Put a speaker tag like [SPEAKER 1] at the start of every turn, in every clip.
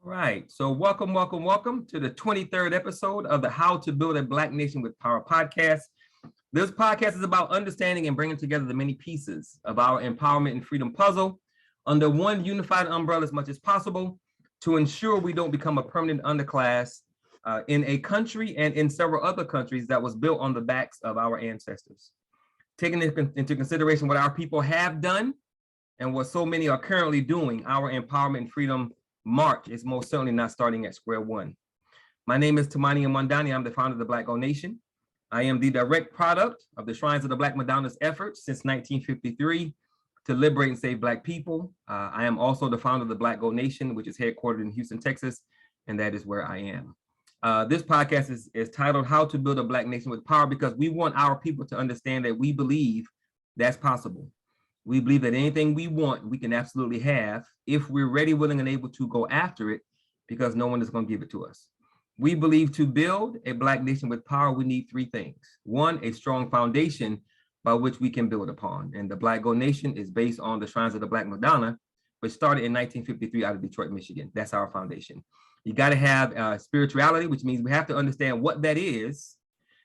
[SPEAKER 1] Right. So welcome to the 23rd episode of the How to Build a Black Nation with Power podcast. This podcast is about understanding and bringing together the many pieces of our empowerment and freedom puzzle under one unified umbrella as much as possible to ensure we don't become a permanent underclass in a country and in several other countries that was built on the backs of our ancestors. Taking into consideration what our people have done and what so many are currently doing, our empowerment and freedom march is most certainly not starting at square one. My name is Unati Makiwane. I'm the founder of the Black Gold Nation. I am the direct product of the Shrines of the Black Madonna's efforts since 1953 to liberate and save Black people. I am also the founder of the Black Gold Nation, which is headquartered in Houston, Texas, and that is where I am. This podcast is titled How to Build a Black Nation with Power because we want our people to understand that we believe that's possible. We believe that anything we want, we can absolutely have if we're ready, willing, and able to go after it because no one is going to give it to us. We believe to build a Black nation with power, we need three things. One, a strong foundation by which we can build upon. And the Black Gold Nation is based on the Shrines of the Black Madonna, which started in 1953 out of Detroit, Michigan. That's our foundation. You got to have spirituality, which means we have to understand what that is,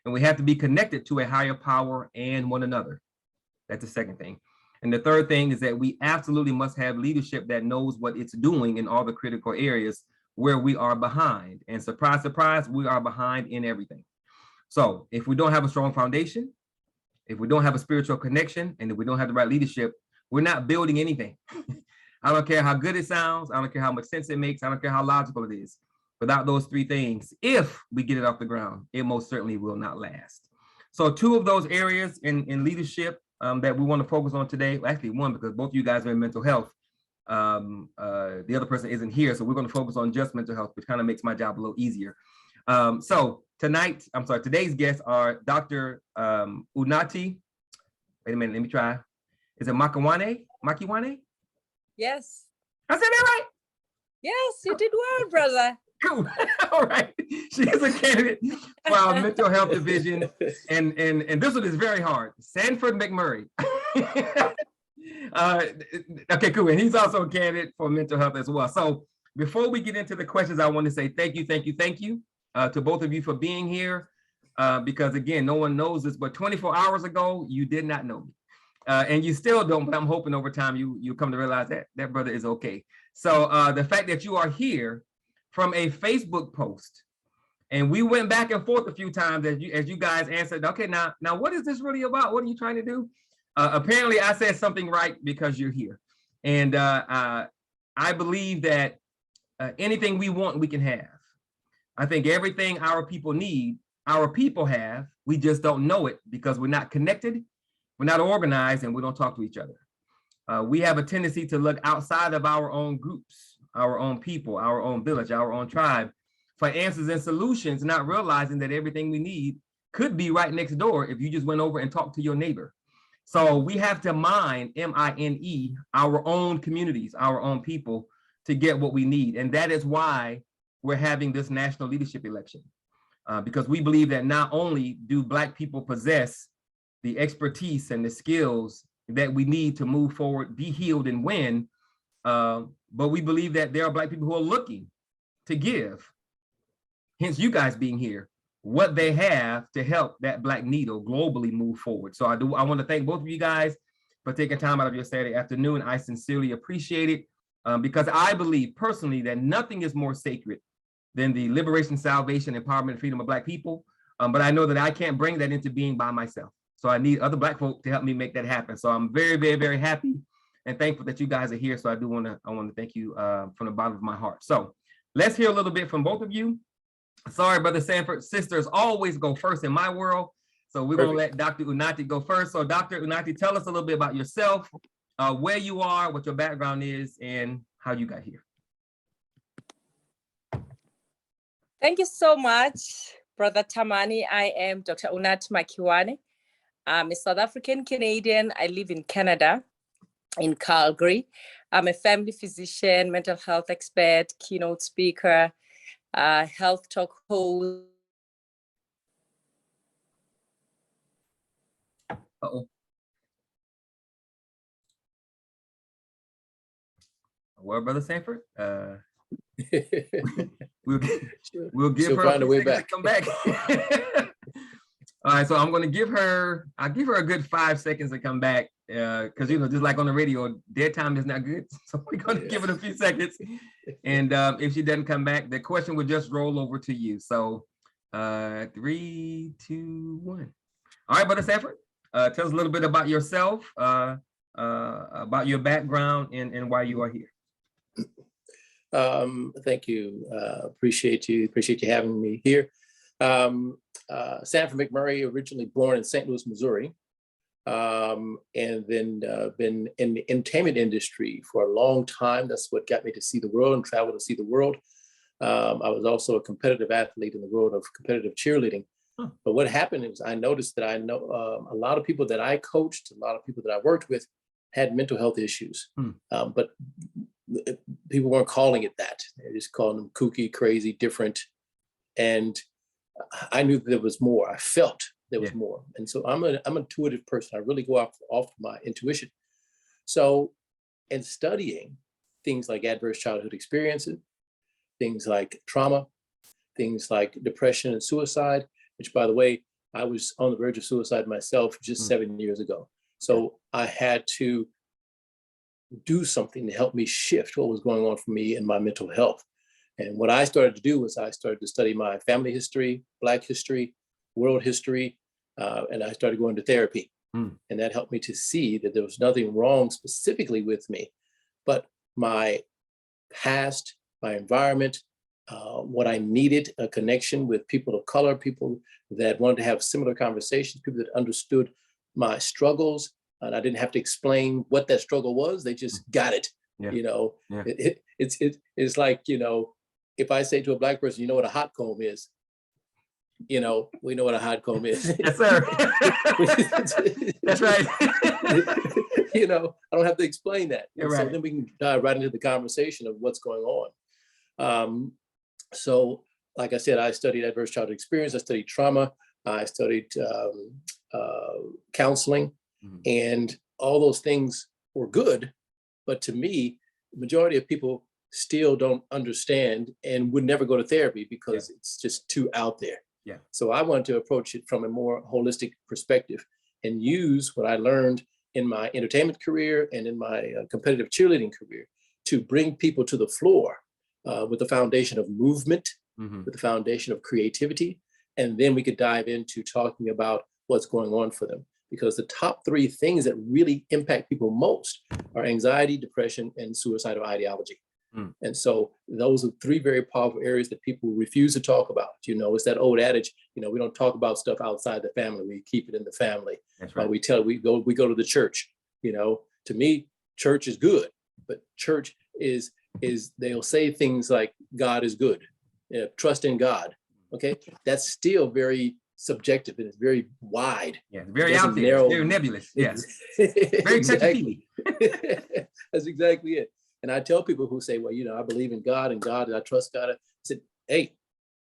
[SPEAKER 1] and we have to be connected to a higher power and one another. That's the second thing. And the third thing is that we absolutely must have leadership that knows what it's doing in all the critical areas where we are behind. And surprise, surprise, we are behind in everything. So if we don't have a strong foundation, if we don't have a spiritual connection, and if we don't have the right leadership, we're not building anything. I don't care how good it sounds. I don't care how much sense it makes. I don't care how logical it is. Without those three things, if we get it off the ground, it most certainly will not last. So two of those areas in leadership that we want to focus on today, well, actually one, because both of you guys are in mental health. The other person isn't here, so we're going to focus on just mental health, which kind of makes my job a little easier. So today's guests are Dr. Unati. Wait a minute, let me try. Is it Makiwane? Makiwane?
[SPEAKER 2] Yes.
[SPEAKER 1] I said that right?
[SPEAKER 2] Yes, you did well, brother.
[SPEAKER 1] Cool. All right. She is a candidate for our mental health division. And this one is very hard. Sanford McMurray. Okay, cool. And he's also a candidate for mental health as well. So before we get into the questions, I want to say thank you to both of you for being here. Because again, no one knows this, but 24 hours ago, you did not know me. And you still don't, but I'm hoping over time you come to realize that brother is okay. So the fact that you are here from a Facebook post, and we went back and forth a few times as you guys answered, okay, now what is this really about? What are you trying to do? Apparently I said something right because you're here. And I believe that anything we want, we can have. I think everything our people need, our people have, we just don't know it because we're not connected, we're not organized, and we don't talk to each other. We have a tendency to look outside of our own groups, our own people, our own village, our own tribe for answers and solutions, not realizing that everything we need could be right next door if you just went over and talked to your neighbor. So we have to mine, M-I-N-E, our own communities, our own people to get what we need. And that is why we're having this national leadership election, because we believe that not only do Black people possess the expertise and the skills that we need to move forward, be healed, and win, but we believe that there are Black people who are looking to give, hence you guys being here, what they have to help that Black needle globally move forward. So I want to thank both of you guys for taking time out of your Saturday afternoon. I sincerely appreciate it because I believe personally that nothing is more sacred than the liberation, salvation, empowerment, and freedom of Black people. But I know that I can't bring that into being by myself. So I need other Black folk to help me make that happen. So I'm very, very, very happy and thankful that you guys are here. So I want to thank you from the bottom of my heart. So let's hear a little bit from both of you. Sorry, Brother Sanford, sisters always go first in my world. So we're going to let Dr. Unati go first. So Dr. Unati, tell us a little bit about yourself, where you are, what your background is, and how you got here.
[SPEAKER 2] Thank you so much, Brother Tamani. I am Dr. Unati Makiwane. I'm a South African Canadian. I live in Canada, in Calgary. I'm a family physician, mental health expert, keynote speaker, health talk host.
[SPEAKER 1] Uh-oh. Well, Brother Sanford, we'll, we'll give
[SPEAKER 3] She'll
[SPEAKER 1] her a
[SPEAKER 3] find a
[SPEAKER 1] few
[SPEAKER 3] way
[SPEAKER 1] seconds
[SPEAKER 3] back.
[SPEAKER 1] to come back. All right, so I'm going to give her, I'll give her a good 5 seconds to come back, because, you know, just like on the radio, dead time is not good. So we're going to give it a few seconds. And if she doesn't come back, the question will just roll over to you. So 3, 2, 1. All right, Brother Sanford, tell us a little bit about yourself, about your background and why you are here.
[SPEAKER 3] Thank you. Appreciate you having me here. Sanford McMurray, originally born in St. Louis, Missouri, and then been in the entertainment industry for a long time. That's what got me to see the world and travel to see the world. I was also a competitive athlete in the world of competitive cheerleading. But what happened is I noticed that a lot of people that I coached, a lot of people that I worked with had mental health issues, but people weren't calling it that. They just calling them kooky, crazy, different. And I knew that there was more. I felt there was more. And so I'm an intuitive person. I really go off my intuition. So in studying things like adverse childhood experiences, things like trauma, things like depression and suicide, which, by the way, I was on the verge of suicide myself just 7 years ago. So I had to do something to help me shift what was going on for me in my mental health. And what I started to do was I started to study my family history, Black history, world history, and I started going to therapy. And that helped me to see that there was nothing wrong specifically with me, but my past, my environment, what I needed, a connection with people of color, people that wanted to have similar conversations, people that understood my struggles, and I didn't have to explain what that struggle was. They just got it. You know, it's like, you know, if I say to a Black person, you know what a hot comb is, you know, we know what a hot comb is.
[SPEAKER 1] Yes, sir. That's right.
[SPEAKER 3] You know, I don't have to explain that.
[SPEAKER 1] You're
[SPEAKER 3] So
[SPEAKER 1] right.
[SPEAKER 3] then we can dive right into the conversation of what's going on. So, like I said, I studied adverse childhood experience. I studied trauma. I studied counseling, and all those things were good. But to me, the majority of people still don't understand and would never go to therapy because it's just too out there. So I wanted to approach it from a more holistic perspective and use what I learned in my entertainment career and in my competitive cheerleading career to bring people to the floor with the foundation of movement, with the foundation of creativity. And then we could dive into talking about what's going on for them. Because the top 3 things that really impact people most are anxiety, depression, and suicidal ideology. And so those are 3 very powerful areas that people refuse to talk about. You know, it's that old adage, you know, we don't talk about stuff outside the family, we keep it in the family.
[SPEAKER 1] That's right.
[SPEAKER 3] We go to the church. You know, to me, church is good, but church is they'll say things like God is good, trust in God. Okay, that's still very subjective and it's very wide.
[SPEAKER 1] Very out there, narrow, very nebulous. Very
[SPEAKER 3] exactly. That's exactly it. And I tell people who say, well, you know, I believe in God and I trust God. I said, hey,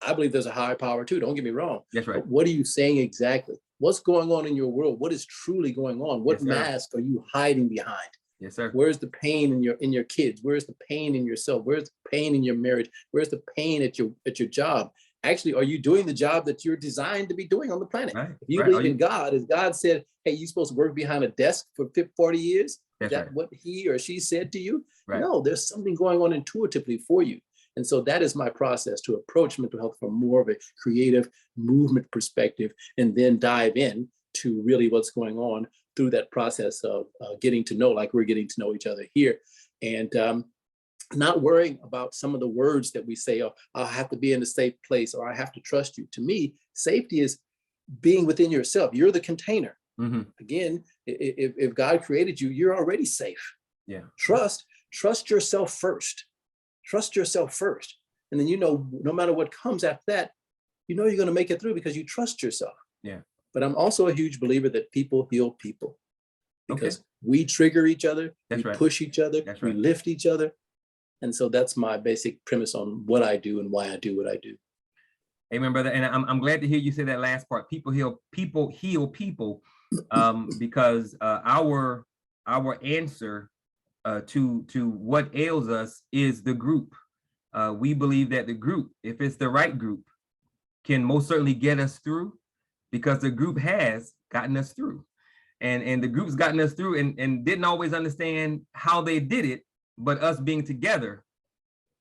[SPEAKER 3] I believe there's a higher power too. Don't get me wrong.
[SPEAKER 1] That's right.
[SPEAKER 3] But what are you saying exactly? What's going on in your world? What is truly going on? What mask are you hiding behind?
[SPEAKER 1] Yes, sir.
[SPEAKER 3] Where's the pain in your kids? Where's the pain in yourself? Where's the pain in your marriage? Where's the pain at your job? Actually, are you doing the job that you're designed to be doing on the planet?
[SPEAKER 1] Right.
[SPEAKER 3] If you believe in God, as God said, hey, you're supposed to work behind a desk for 40 years. Is that what he or she said to you? Right. No, there's something going on intuitively for you. And so that is my process to approach mental health from more of a creative movement perspective, and then dive in to really what's going on through that process of getting to know, like we're getting to know each other here. And not worrying about some of the words that we say, oh, I have to be in a safe place, or I have to trust you. To me, safety is being within yourself. You're the container. Again, if God created you, you're already safe. Trust yourself first. Trust yourself first. And then, you know, no matter what comes after that, you know, you're going to make it through because you trust yourself. But I'm also a huge believer that people heal people, because we trigger each other, we push each other, we lift each other. And so that's my basic premise on what I do and why I do what I do.
[SPEAKER 1] Amen, brother. And I'm glad to hear you say that last part. People heal people, because our answer to what ails us is the group. we believe that the group, if it's the right group, can most certainly get us through, because the group has gotten us through. And the group's gotten us through and didn't always understand how they did it, but us being together,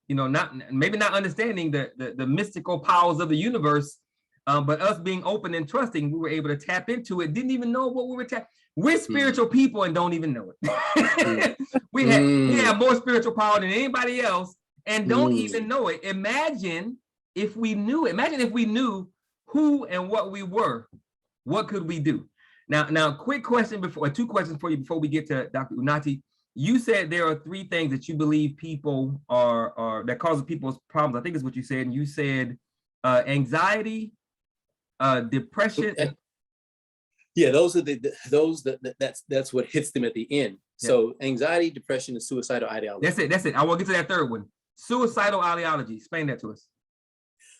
[SPEAKER 1] you know, maybe not understanding the mystical powers of the universe, but us being open and trusting, we were able to tap into it, didn't even know what we were tapping. We're spiritual people and don't even know it. we have more spiritual power than anybody else and don't even know it. Imagine if we knew it. Imagine if we knew who and what we were, what could we do? Now, quick question before, two questions for you before we get to Dr. Unati. You said there are three things that you believe people are that causes people's problems. I think is what you said. And you said anxiety, depression.
[SPEAKER 3] Yeah, those are that's what hits them at the end. Yeah. So anxiety, depression, and suicidal ideology.
[SPEAKER 1] That's it. I will get to that third one. Suicidal ideology. Explain that to us.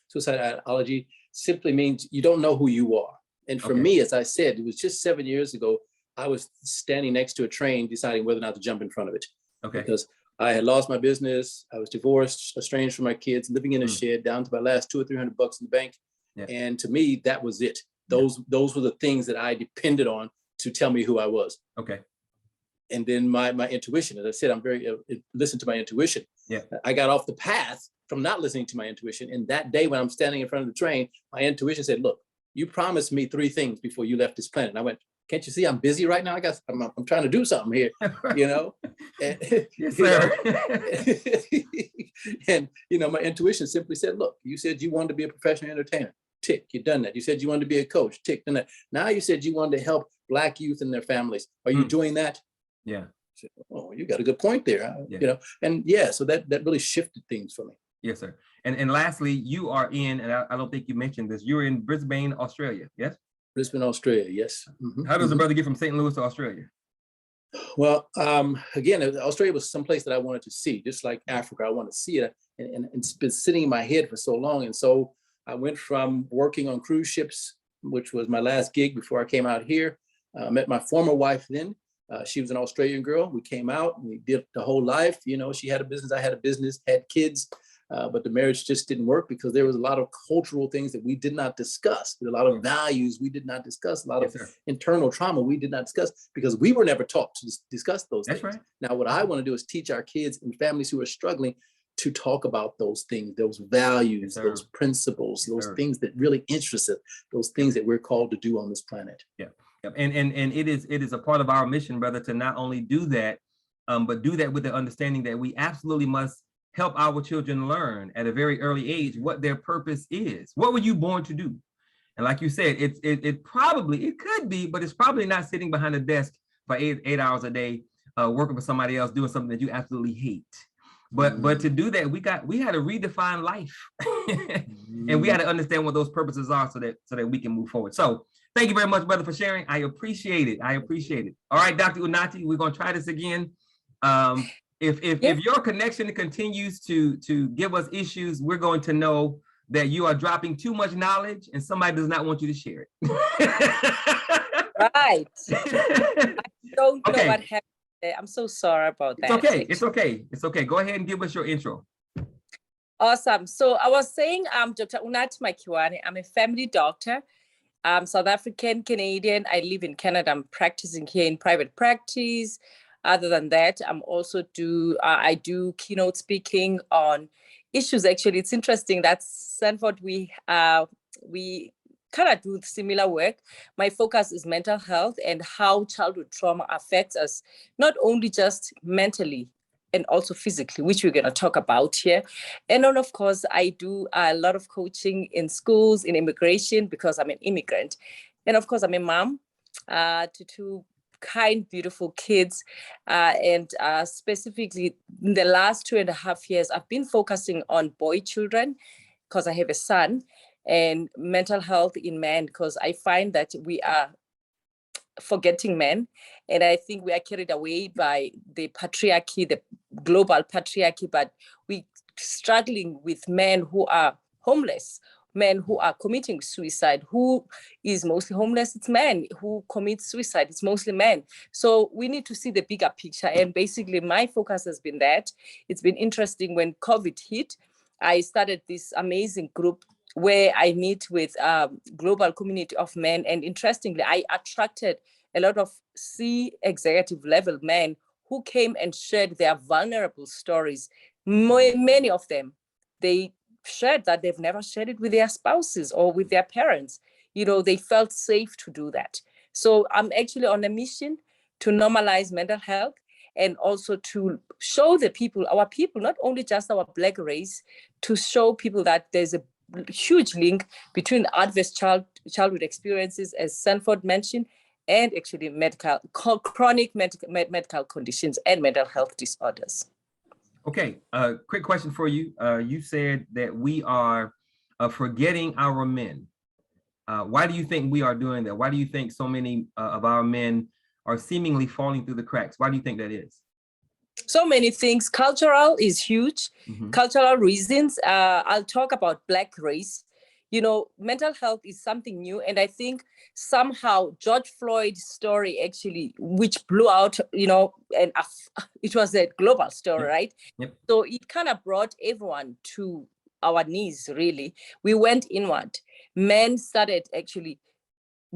[SPEAKER 3] Suicidal ideology simply means you don't know who you are. And for me, as I said, it was just 7 years ago, I was standing next to a train deciding whether or not to jump in front of it. Okay. Because I had lost my business. I was divorced, estranged from my kids, living in a shed, down to my last $200 or $300 in the bank. Yeah. And to me, that was it. Those were the things that I depended on to tell me who I was. Okay. And then my intuition, as I said, I'm very listen to my intuition. Yeah. I got off the path from not listening to my intuition. And that day when I'm standing in front of the train, my intuition said, look, you promised me 3 things before you left this planet. And I went, can't you see I'm busy right now? I'm trying to do something here, you know? And, yes, sir. And, you know, my intuition simply said, look, you said you wanted to be a professional entertainer. Tick, you've done that. You said you wanted to be a coach. Tick, done that. Now you said you wanted to help Black youth and their families. Are you doing that? Yeah. Said, oh, you got a good point there. Yeah. You know, and yeah, so that really shifted things for me.
[SPEAKER 1] Yes, sir. And lastly, you are in, and I don't think you mentioned this, you're in Brisbane, Australia, yes?
[SPEAKER 3] Brisbane, Australia, yes.
[SPEAKER 1] How does a brother get from St. Louis to Australia?
[SPEAKER 3] Well, again, Australia was someplace that I wanted to see, just like Africa. I want to see it, and it's been sitting in my head for so long. And so I went from working on cruise ships, which was my last gig before I came out here. Met my former wife then. She was an Australian girl. We came out and we did the whole life. You know, she had a business, I had a business, had kids. But the marriage just didn't work because there was a lot of cultural things that we did not discuss. There were a lot of values we did not discuss, a lot of internal trauma we did not discuss because we were never taught to discuss those things. Right. Now, what I want to do is teach our kids and families who are struggling to talk about those things, those values, those principles, those things that really interest us, those things that we're called to do on this planet. Yeah.
[SPEAKER 1] And it is a part of our mission, brother, to not only do that, but do that with the understanding that we absolutely must help our children learn at a very early age what their purpose is. What were you born to do? And like you said, it could be, but it's probably not sitting behind a desk for eight hours a day, working for somebody else, doing something that you absolutely hate. But to do that, we had to redefine life, and we had to understand what those purposes are so that we can move forward. So thank you very much, brother, for sharing. I appreciate it. All right, Dr. Unati, we're gonna try this again. If your connection continues to give us issues, we're going to know that you are dropping too much knowledge and somebody does not want you to share it.
[SPEAKER 2] Right. I don't know what happened there. I'm so sorry about that.
[SPEAKER 1] It's okay. Go ahead and give us your intro.
[SPEAKER 2] Awesome. So I was saying I'm Dr. Unati Makiwane. I'm a family doctor. I'm South African Canadian. I live in Canada. I'm practicing here in private practice. Other than that, I'm also I do keynote speaking on issues. Actually, it's interesting that Sanford, we kind of do similar work. My focus is mental health and how childhood trauma affects us, not only just mentally and also physically, which we're going to talk about here. And then, of course, I do a lot of coaching in schools, in immigration, because I'm an immigrant. And of course, I'm a mom to 2 kind, beautiful kids. And specifically in the last 2.5 years, I've been focusing on boy children because I have a son, and mental health in men, because I find that we are forgetting men. And I think we are carried away by the patriarchy, the global patriarchy, but we struggling with men who are homeless, men who are committing suicide. Who is mostly homeless? It's men. Who commit suicide? It's mostly men. So we need to see the bigger picture. And basically my focus has been that. It's been interesting when COVID hit. I started this amazing group where I meet with global community of men. And interestingly, I attracted a lot of C-executive level men who came and shared their vulnerable stories. Many of them, they shared that they've never shared it with their spouses or with their parents. They felt safe to do that. So I'm actually on a mission to normalize mental health and also to show the people, our people, not only just our Black race, to show people that there's a huge link between adverse childhood experiences, as Sanford mentioned, and actually chronic medical conditions and mental health disorders.
[SPEAKER 1] Okay, quick question for you. You said that we are forgetting our men. Why do you think we are doing that? Why do you think so many of our men are seemingly falling through the cracks? Why do you think that is?
[SPEAKER 2] So many things. Cultural is huge. Cultural reasons. I'll talk about Black race. Mental health is something new. And I think somehow George Floyd's story actually, which blew out, and it was a global story,
[SPEAKER 1] Yep.
[SPEAKER 2] right?
[SPEAKER 1] Yep.
[SPEAKER 2] So it kind of brought everyone to our knees, really. We went inward. Men started actually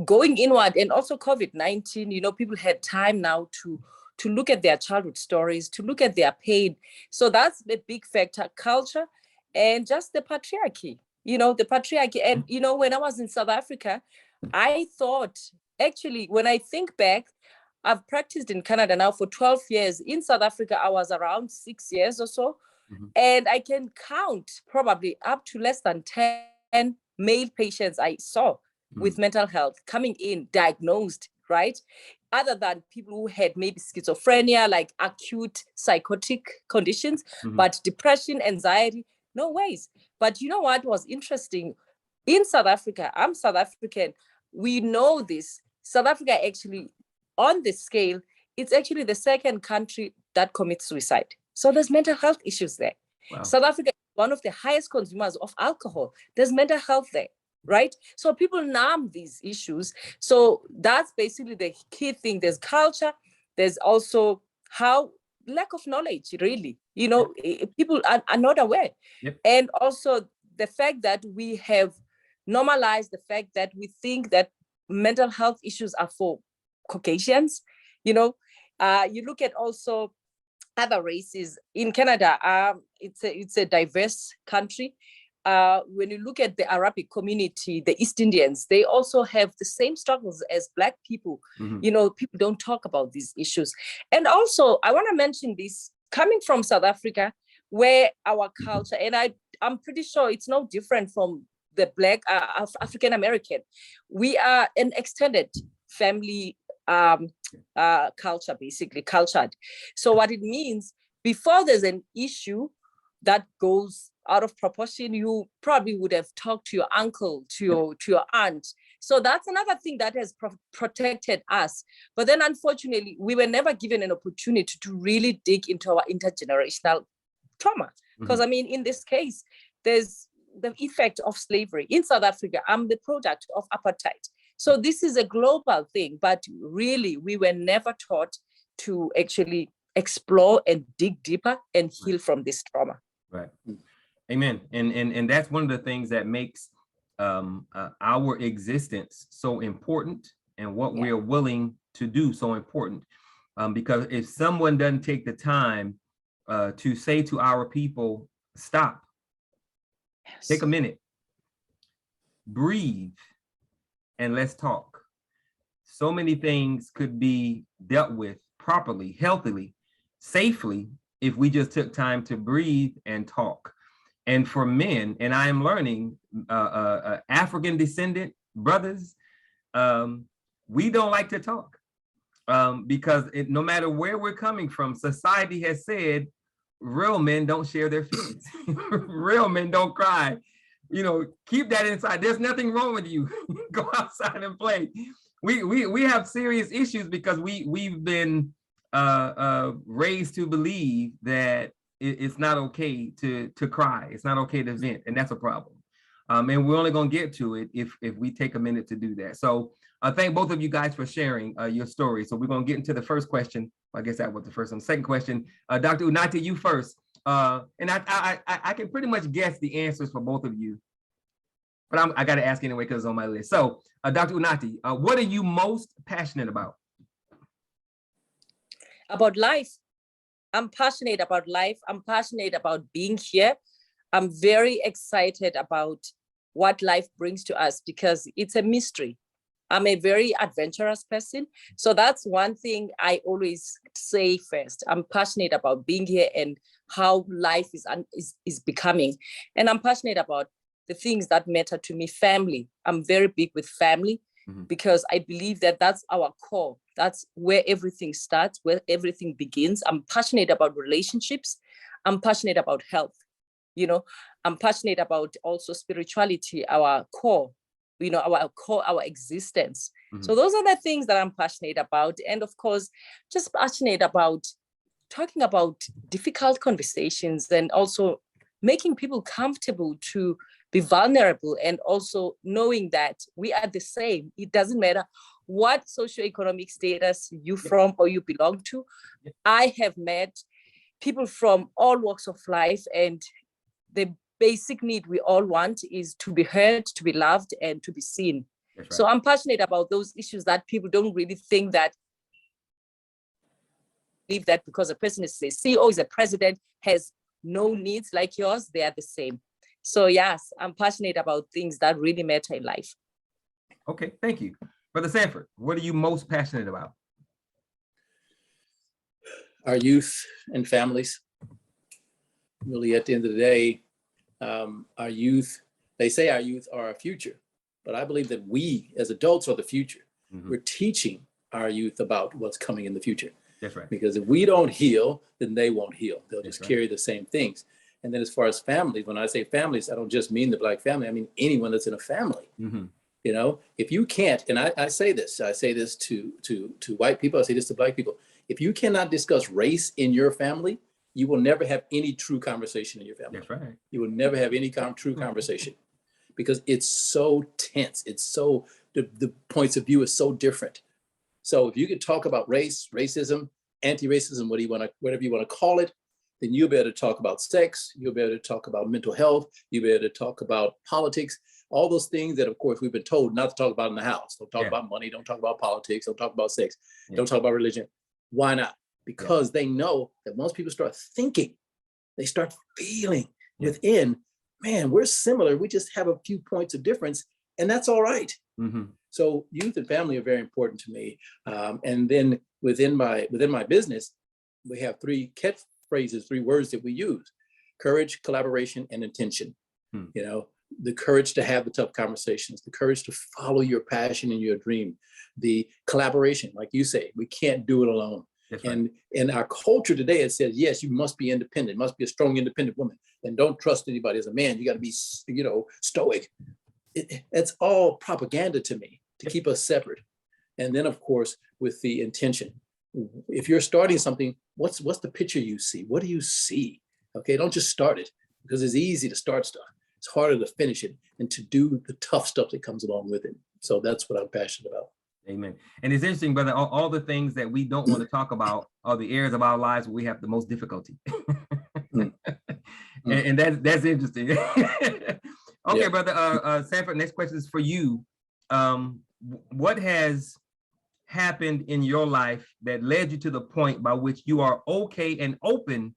[SPEAKER 2] going inward, and also COVID-19, people had time now to look at their childhood stories, to look at their pain. So that's the big factor, culture and just the patriarchy, the patriarchy. And, when I was in South Africa, I thought, actually, when I think back, I've practiced in Canada now for 12 years. In South Africa, I was around 6 years or so. And I can count probably up to less than 10 male patients I saw with mental health coming in diagnosed, right? Other than people who had maybe schizophrenia, like acute psychotic conditions, but depression, anxiety, no ways. But you know what was interesting? In South Africa, I'm South African, we know this. South Africa actually, on the scale, it's actually the second country that commits suicide. So there's mental health issues there. Wow. South Africa is one of the highest consumers of alcohol. There's mental health there, right? So people numb these issues. So that's basically the key thing. There's culture. There's also how lack of knowledge, really. People are not aware. Yep. And also the fact that we have normalized the fact that we think that mental health issues are for Caucasians. You look at also other races in Canada. It's a diverse country. When you look at the Arabic community, the East Indians, they also have the same struggles as Black people. People don't talk about these issues. And also, I want to mention this, coming from South Africa, where our culture, and I'm pretty sure it's no different from the Black African American. We are an extended family culture, basically cultured. So what it means, before there's an issue that goes out of proportion, you probably would have talked to your uncle, to your aunt. So that's another thing that has protected us. But then unfortunately, we were never given an opportunity to really dig into our intergenerational trauma. Because in this case, there's the effect of slavery. In South Africa, I'm the product of apartheid. So this is a global thing, but really we were never taught to actually explore and dig deeper and heal from this trauma.
[SPEAKER 1] Right. Amen. And that's one of the things that makes our existence so important, and what we're willing to do so important. Because if someone doesn't take the time to say to our people, stop, take a minute, breathe, and let's talk. So many things could be dealt with properly, healthily, safely, if we just took time to breathe and talk. And for men, and I am learning, African descendant brothers, we don't like to talk because no matter where we're coming from, society has said real men don't share their feelings. Real men don't cry. Keep that inside. There's nothing wrong with you. Go outside and play. We have serious issues because we've been raised to believe that it's not okay to cry. It's not okay to vent, and that's a problem. And we're only going to get to it if we take a minute to do that. So thank both of you guys for sharing your story. So we're going to get into the first question. I guess that was the first one. Second question, Dr. Unati, you first. And I can pretty much guess the answers for both of you, but I got to ask anyway because it's on my list. So, Dr. Unati, what are you most passionate about?
[SPEAKER 2] About life. I'm passionate about life. I'm passionate about being here. I'm very excited about what life brings to us because it's a mystery. I'm a very adventurous person. So that's one thing I always say first. I'm passionate about being here and how life is becoming. And I'm passionate about the things that matter to me, family. I'm very big with family because I believe that that's our core. That's where everything starts, where everything begins. I'm passionate about relationships. I'm passionate about health. You know, I'm passionate about also spirituality, our core, you know, our core, our existence. So those are the things that I'm passionate about. And of course, just passionate about talking about difficult conversations and also making people comfortable to be vulnerable and also knowing that we are the same. It doesn't matter what socioeconomic status you from or you belong to. I have met people from all walks of life, and the basic need we all want is to be heard, to be loved, and to be seen. Right. So I'm passionate about those issues that people don't really think that, believe that because a person is a CEO, is a president, has no needs like yours, they are the same. So yes, I'm passionate about things that really matter in life.
[SPEAKER 1] Okay, thank you. Brother Sanford, what are you most passionate about?
[SPEAKER 3] Our youth and families. Really, at the end of the day, our youth, they say our youth are our future, but I believe that we as adults are the future. We're teaching our youth about what's coming in the future.
[SPEAKER 1] That's right.
[SPEAKER 3] Because if we don't heal, then they won't heal. They'll just carry the same things. And then as far as families, when I say families, I don't just mean the Black family. I mean anyone that's in a family. You know, if you can't, and I say this to white people, I say this to Black people. If you cannot discuss race in your family, you will never have any true conversation in your family.
[SPEAKER 1] That's right.
[SPEAKER 3] You will never have any true conversation because it's so tense. It's so, the points of view is so different. So if you could talk about race, racism, anti-racism, whatever you want to call it, then you'll be able to talk about sex, you'll be able to talk about mental health, you'll be able to talk about politics, all those things that, of course, we've been told not to talk about in the house. Don't talk about money, don't talk about politics, don't talk about sex, don't talk about religion. Why not? Because they know that once people start thinking, they start feeling within, man, we're similar. We just have a few points of difference, and that's all right. So youth and family are very important to me. And then within my business, we have three catchphrases, three words that we use: courage, collaboration, and intention. You know, the courage to have the tough conversations, the courage to follow your passion and your dream, the collaboration, like you say, we can't do it alone. Right. And in our culture today, it says, yes, you must be independent, must be a strong, independent woman, and don't trust anybody. As a man, you got to be, you know, stoic. It's all propaganda to me to keep us separate. And then, of course, with the intention, if you're starting something, what's the picture you see? What do you see? Okay, don't just start it, because it's easy to start stuff. It's harder to finish it and to do the tough stuff that comes along with it. So that's what I'm passionate about.
[SPEAKER 1] Amen. And it's interesting, brother, all the things that we don't want to talk about are the areas of our lives where we have the most difficulty. And that's interesting. Okay, brother Sanford, next question is for you. What has happened in your life that led you to the point by which you are okay and open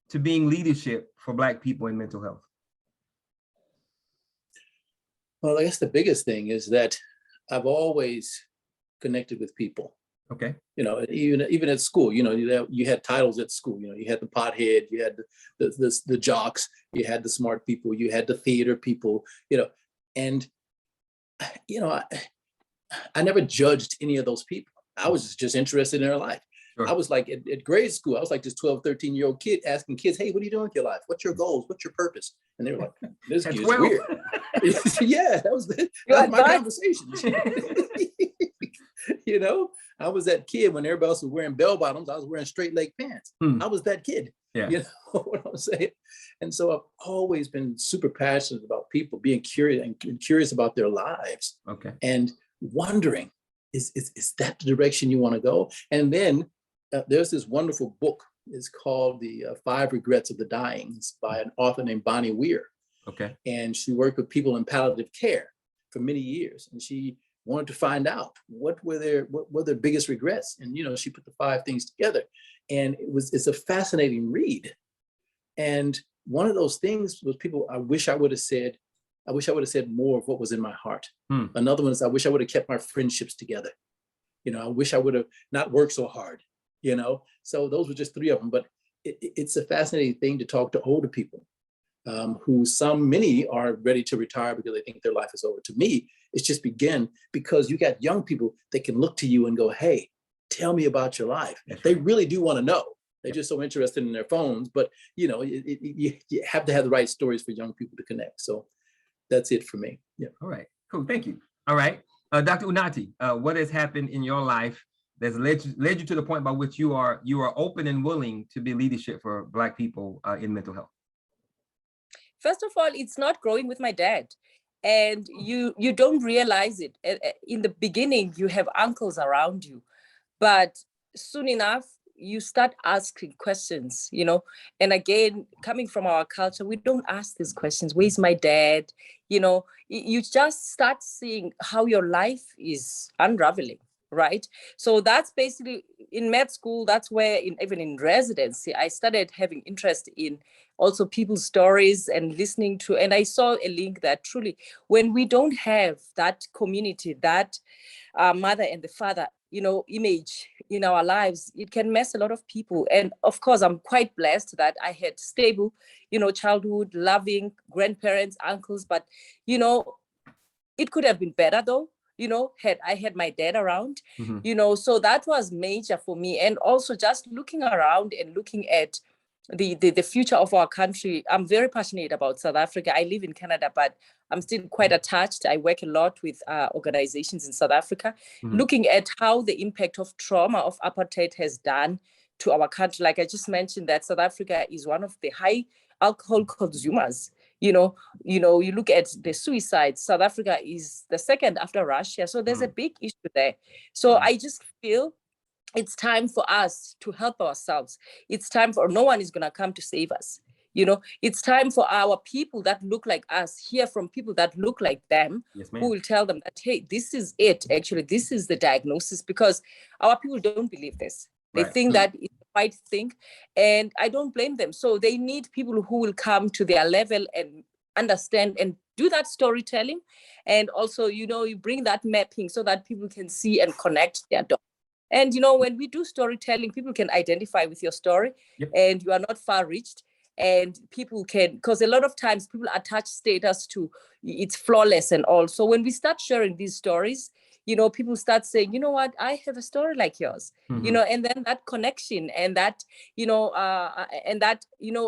[SPEAKER 1] to being leadership for Black people in mental health?
[SPEAKER 3] Well, I guess the biggest thing is that I've always connected with people.
[SPEAKER 1] Okay.
[SPEAKER 3] You know, even at school, you know, you had titles at school. You know, you had the pothead, you had the jocks, you had the smart people, you had the theater people. You know, and you know, I never judged any of those people. I was just interested in their life. Sure. I was like at grade school, I was like this 12, 13-year-old kid asking kids, hey, what are you doing with your life? What's your goals? What's your purpose? And they were like, this kid is weird. Yeah, that was my conversation. You know, I was that kid when everybody else was wearing bell bottoms, I was wearing straight leg pants. I was that kid. Yeah. You know what I'm saying? And so I've always been super passionate about people being curious about their lives. Okay. And wondering, is that the direction you want to go? And then there's this wonderful book is called The Five Regrets of the Dying. It's by an author named Bonnie Weir.
[SPEAKER 1] Okay.
[SPEAKER 3] And she worked with people in palliative care for many years. And she wanted to find out what were their biggest regrets. And, she put the 5 things together. And it's a fascinating read. And one of those things was I wish I would have said more of what was in my heart. Another one is I wish I would have kept my friendships together. I wish I would have not worked so hard, So those were just 3 of them. But it's a fascinating thing to talk to older people who many are ready to retire because they think their life is over. To me, it's just begin because you got young people that can look to you and go, hey, tell me about your life. They really do want to know. They're just so interested in their phones, but you have to have the right stories for young people to connect. So that's it for me. Yeah.
[SPEAKER 1] All right, cool, thank you. All right, Dr. Unati, what has happened in your life that's led you to the point by which you are open and willing to be leadership for Black people in mental health?
[SPEAKER 2] First of all, it's not growing with my dad. And you don't realize it. In the beginning, you have uncles around you, but soon enough, you start asking questions, and again, coming from our culture, we don't ask these questions. Where's my dad? You just start seeing how your life is unraveling, right? So that's basically in med school. That's where even in residency, I started having interest in also people's stories and listening to, and I saw a link that truly, when we don't have that community, that mother and the father, image in our lives, it can mess a lot of people. And of course, I'm quite blessed that I had stable, childhood, loving grandparents, uncles, but, it could have been better though, had I had my dad around, so that was major for me. And also just looking around and looking at the future of our country. I'm very passionate about South Africa. I live in Canada, but I'm still quite attached. I work a lot with organizations in South Africa, looking at how the impact of trauma of apartheid has done to our country. Like I just mentioned, that South Africa is one of the high alcohol consumers. You look at the suicides, South Africa is the second after Russia. So there's a big issue there. So I just feel it's time for us to help ourselves. It's time for, no one is going to come to save us. It's time for our people that look like us, hear from people that look like them, who will tell them that, hey, this is it. Actually, this is the diagnosis, because our people don't believe this. They think that it's the right thing, and I don't blame them. So they need people who will come to their level and understand and do that storytelling. And also, you bring that mapping so that people can see and connect their dots. And, when we do storytelling, people can identify with your story, and you are not far-reached. And people can, because a lot of times people attach status to it's flawless and all. So when we start sharing these stories, people start saying, you know what, I have a story like yours, and then that connection and that,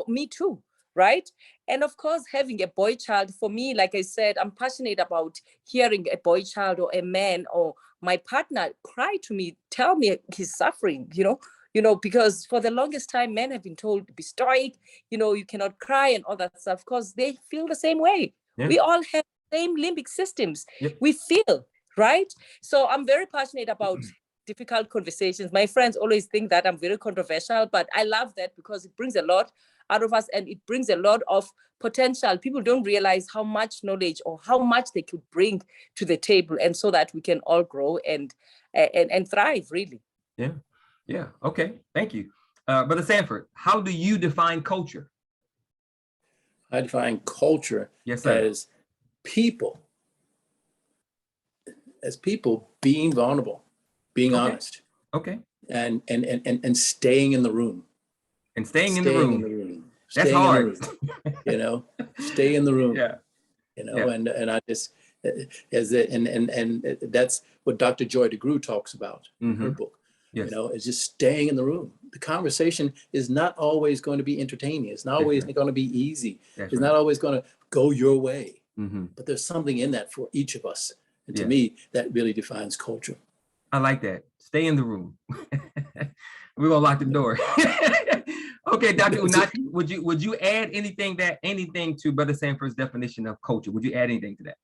[SPEAKER 2] me too, right? And of course, having a boy child, for me, like I said, I'm passionate about hearing a boy child or a man or my partner cry to me, tell me he's suffering, because for the longest time, men have been told to be stoic, you cannot cry and all that stuff, because they feel the same way. Yeah. We all have the same limbic systems. Yep. We feel, right? So I'm very passionate about difficult conversations. My friends always think that I'm very controversial, but I love that because it brings a lot out of us, and it brings a lot of potential. People don't realize how much knowledge or how much they could bring to the table, and so that we can all grow and thrive, really.
[SPEAKER 1] Yeah. Okay. Thank you. Brother Sanford, how do you define culture?
[SPEAKER 3] I define culture as people being vulnerable, being honest.
[SPEAKER 1] Okay.
[SPEAKER 3] And staying in the room.
[SPEAKER 1] And staying in the room. That's
[SPEAKER 3] Staying
[SPEAKER 1] hard.
[SPEAKER 3] In the room, stay in the room.
[SPEAKER 1] Yeah.
[SPEAKER 3] And I just, and that's what Dr. Joy DeGruy talks about in her book. Yes. It's just staying in the room. The conversation is not always going to be entertaining. It's not always going to be easy. It's not always going to go your way. But there's something in that for each of us. And to me, that really defines culture.
[SPEAKER 1] I like that. Stay in the room. We're gonna lock the door. Okay, Dr. Unati, would you add anything to Brother Sanford's definition of culture? Would you add anything to that?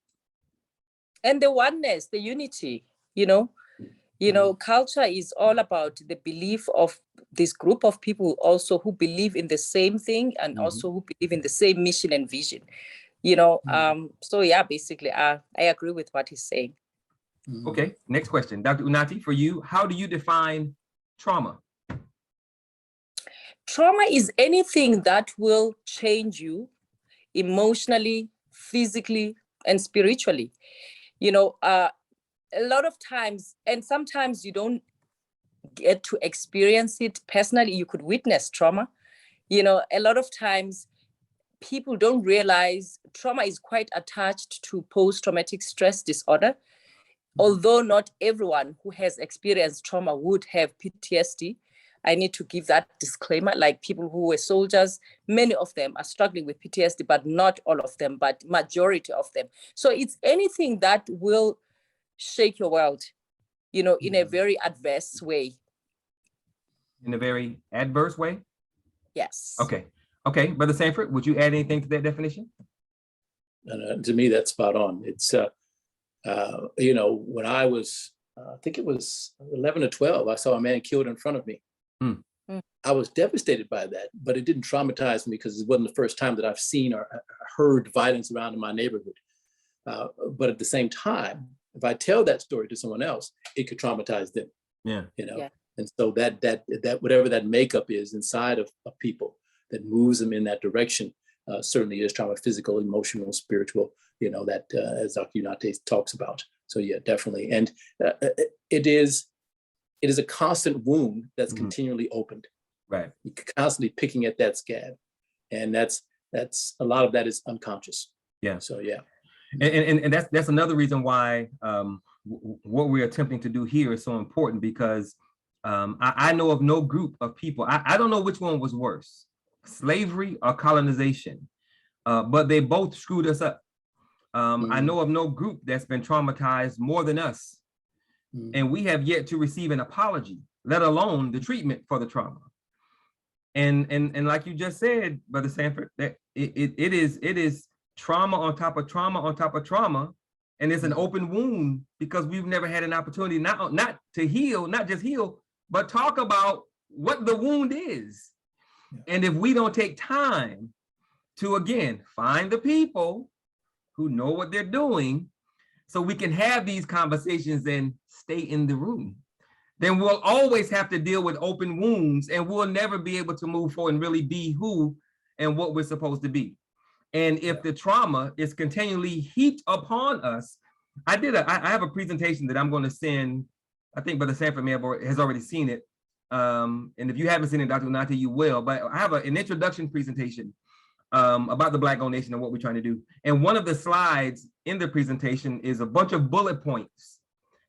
[SPEAKER 2] And the oneness, the unity, culture is all about the belief of this group of people also who believe in the same thing and also who believe in the same mission and vision. So yeah, basically, I agree with what he's saying.
[SPEAKER 1] Okay, next question. Dr. Unati, for you, how do you define trauma?
[SPEAKER 2] Trauma is anything that will change you emotionally, physically, and spiritually. A lot of times, and sometimes you don't get to experience it personally. You could witness trauma. A lot of times people don't realize trauma is quite attached to post-traumatic stress disorder. Although not everyone who has experienced trauma would have PTSD. I need to give that disclaimer, like people who were soldiers, many of them are struggling with PTSD, but not all of them, but majority of them. So it's anything that will shake your world, in a very adverse way.
[SPEAKER 1] In a very adverse way?
[SPEAKER 2] Yes.
[SPEAKER 1] Okay. Okay, Brother Sanford, would you add anything to that definition?
[SPEAKER 3] To me, that's spot on. It's, when I was, I think it was 11 or 12, I saw a man killed in front of me. I was devastated by that, but it didn't traumatize me because it wasn't the first time that I've seen or heard violence around in my neighborhood. But at the same time, if I tell that story to someone else, it could traumatize them.
[SPEAKER 1] Yeah.
[SPEAKER 3] And so that whatever that makeup is inside of people that moves them in that direction, certainly is trauma, physical, emotional, spiritual, that as Dr. Unati talks about. So yeah, definitely. And it is a constant wound that's continually opened.
[SPEAKER 1] Right.
[SPEAKER 3] You're constantly picking at that scab. And that's a lot of that is unconscious.
[SPEAKER 1] Yeah.
[SPEAKER 3] So yeah.
[SPEAKER 1] And that's another reason why what we're attempting to do here is so important, because I know of no group of people. I don't know which one was worse, slavery or colonization, but they both screwed us up. I know of no group that's been traumatized more than us. And we have yet to receive an apology, let alone the treatment for the trauma. And like you just said, Brother Sanford, that it is trauma on top of trauma on top of trauma. And it's an open wound because we've never had an opportunity not to heal, not just heal, but talk about what the wound is. And if we don't take time to, again, find the people who know what they're doing so we can have these conversations and stay in the room, then we'll always have to deal with open wounds and we'll never be able to move forward and really be who and what we're supposed to be. And if the trauma is continually heaped upon us, I have a presentation that I'm going to send. I think Brother Sanford has already seen it. And if you haven't seen it, Dr. Unati, you will. But I have an introduction presentation about the Black-owned nation and what we're trying to do. And one of the slides in the presentation is a bunch of bullet points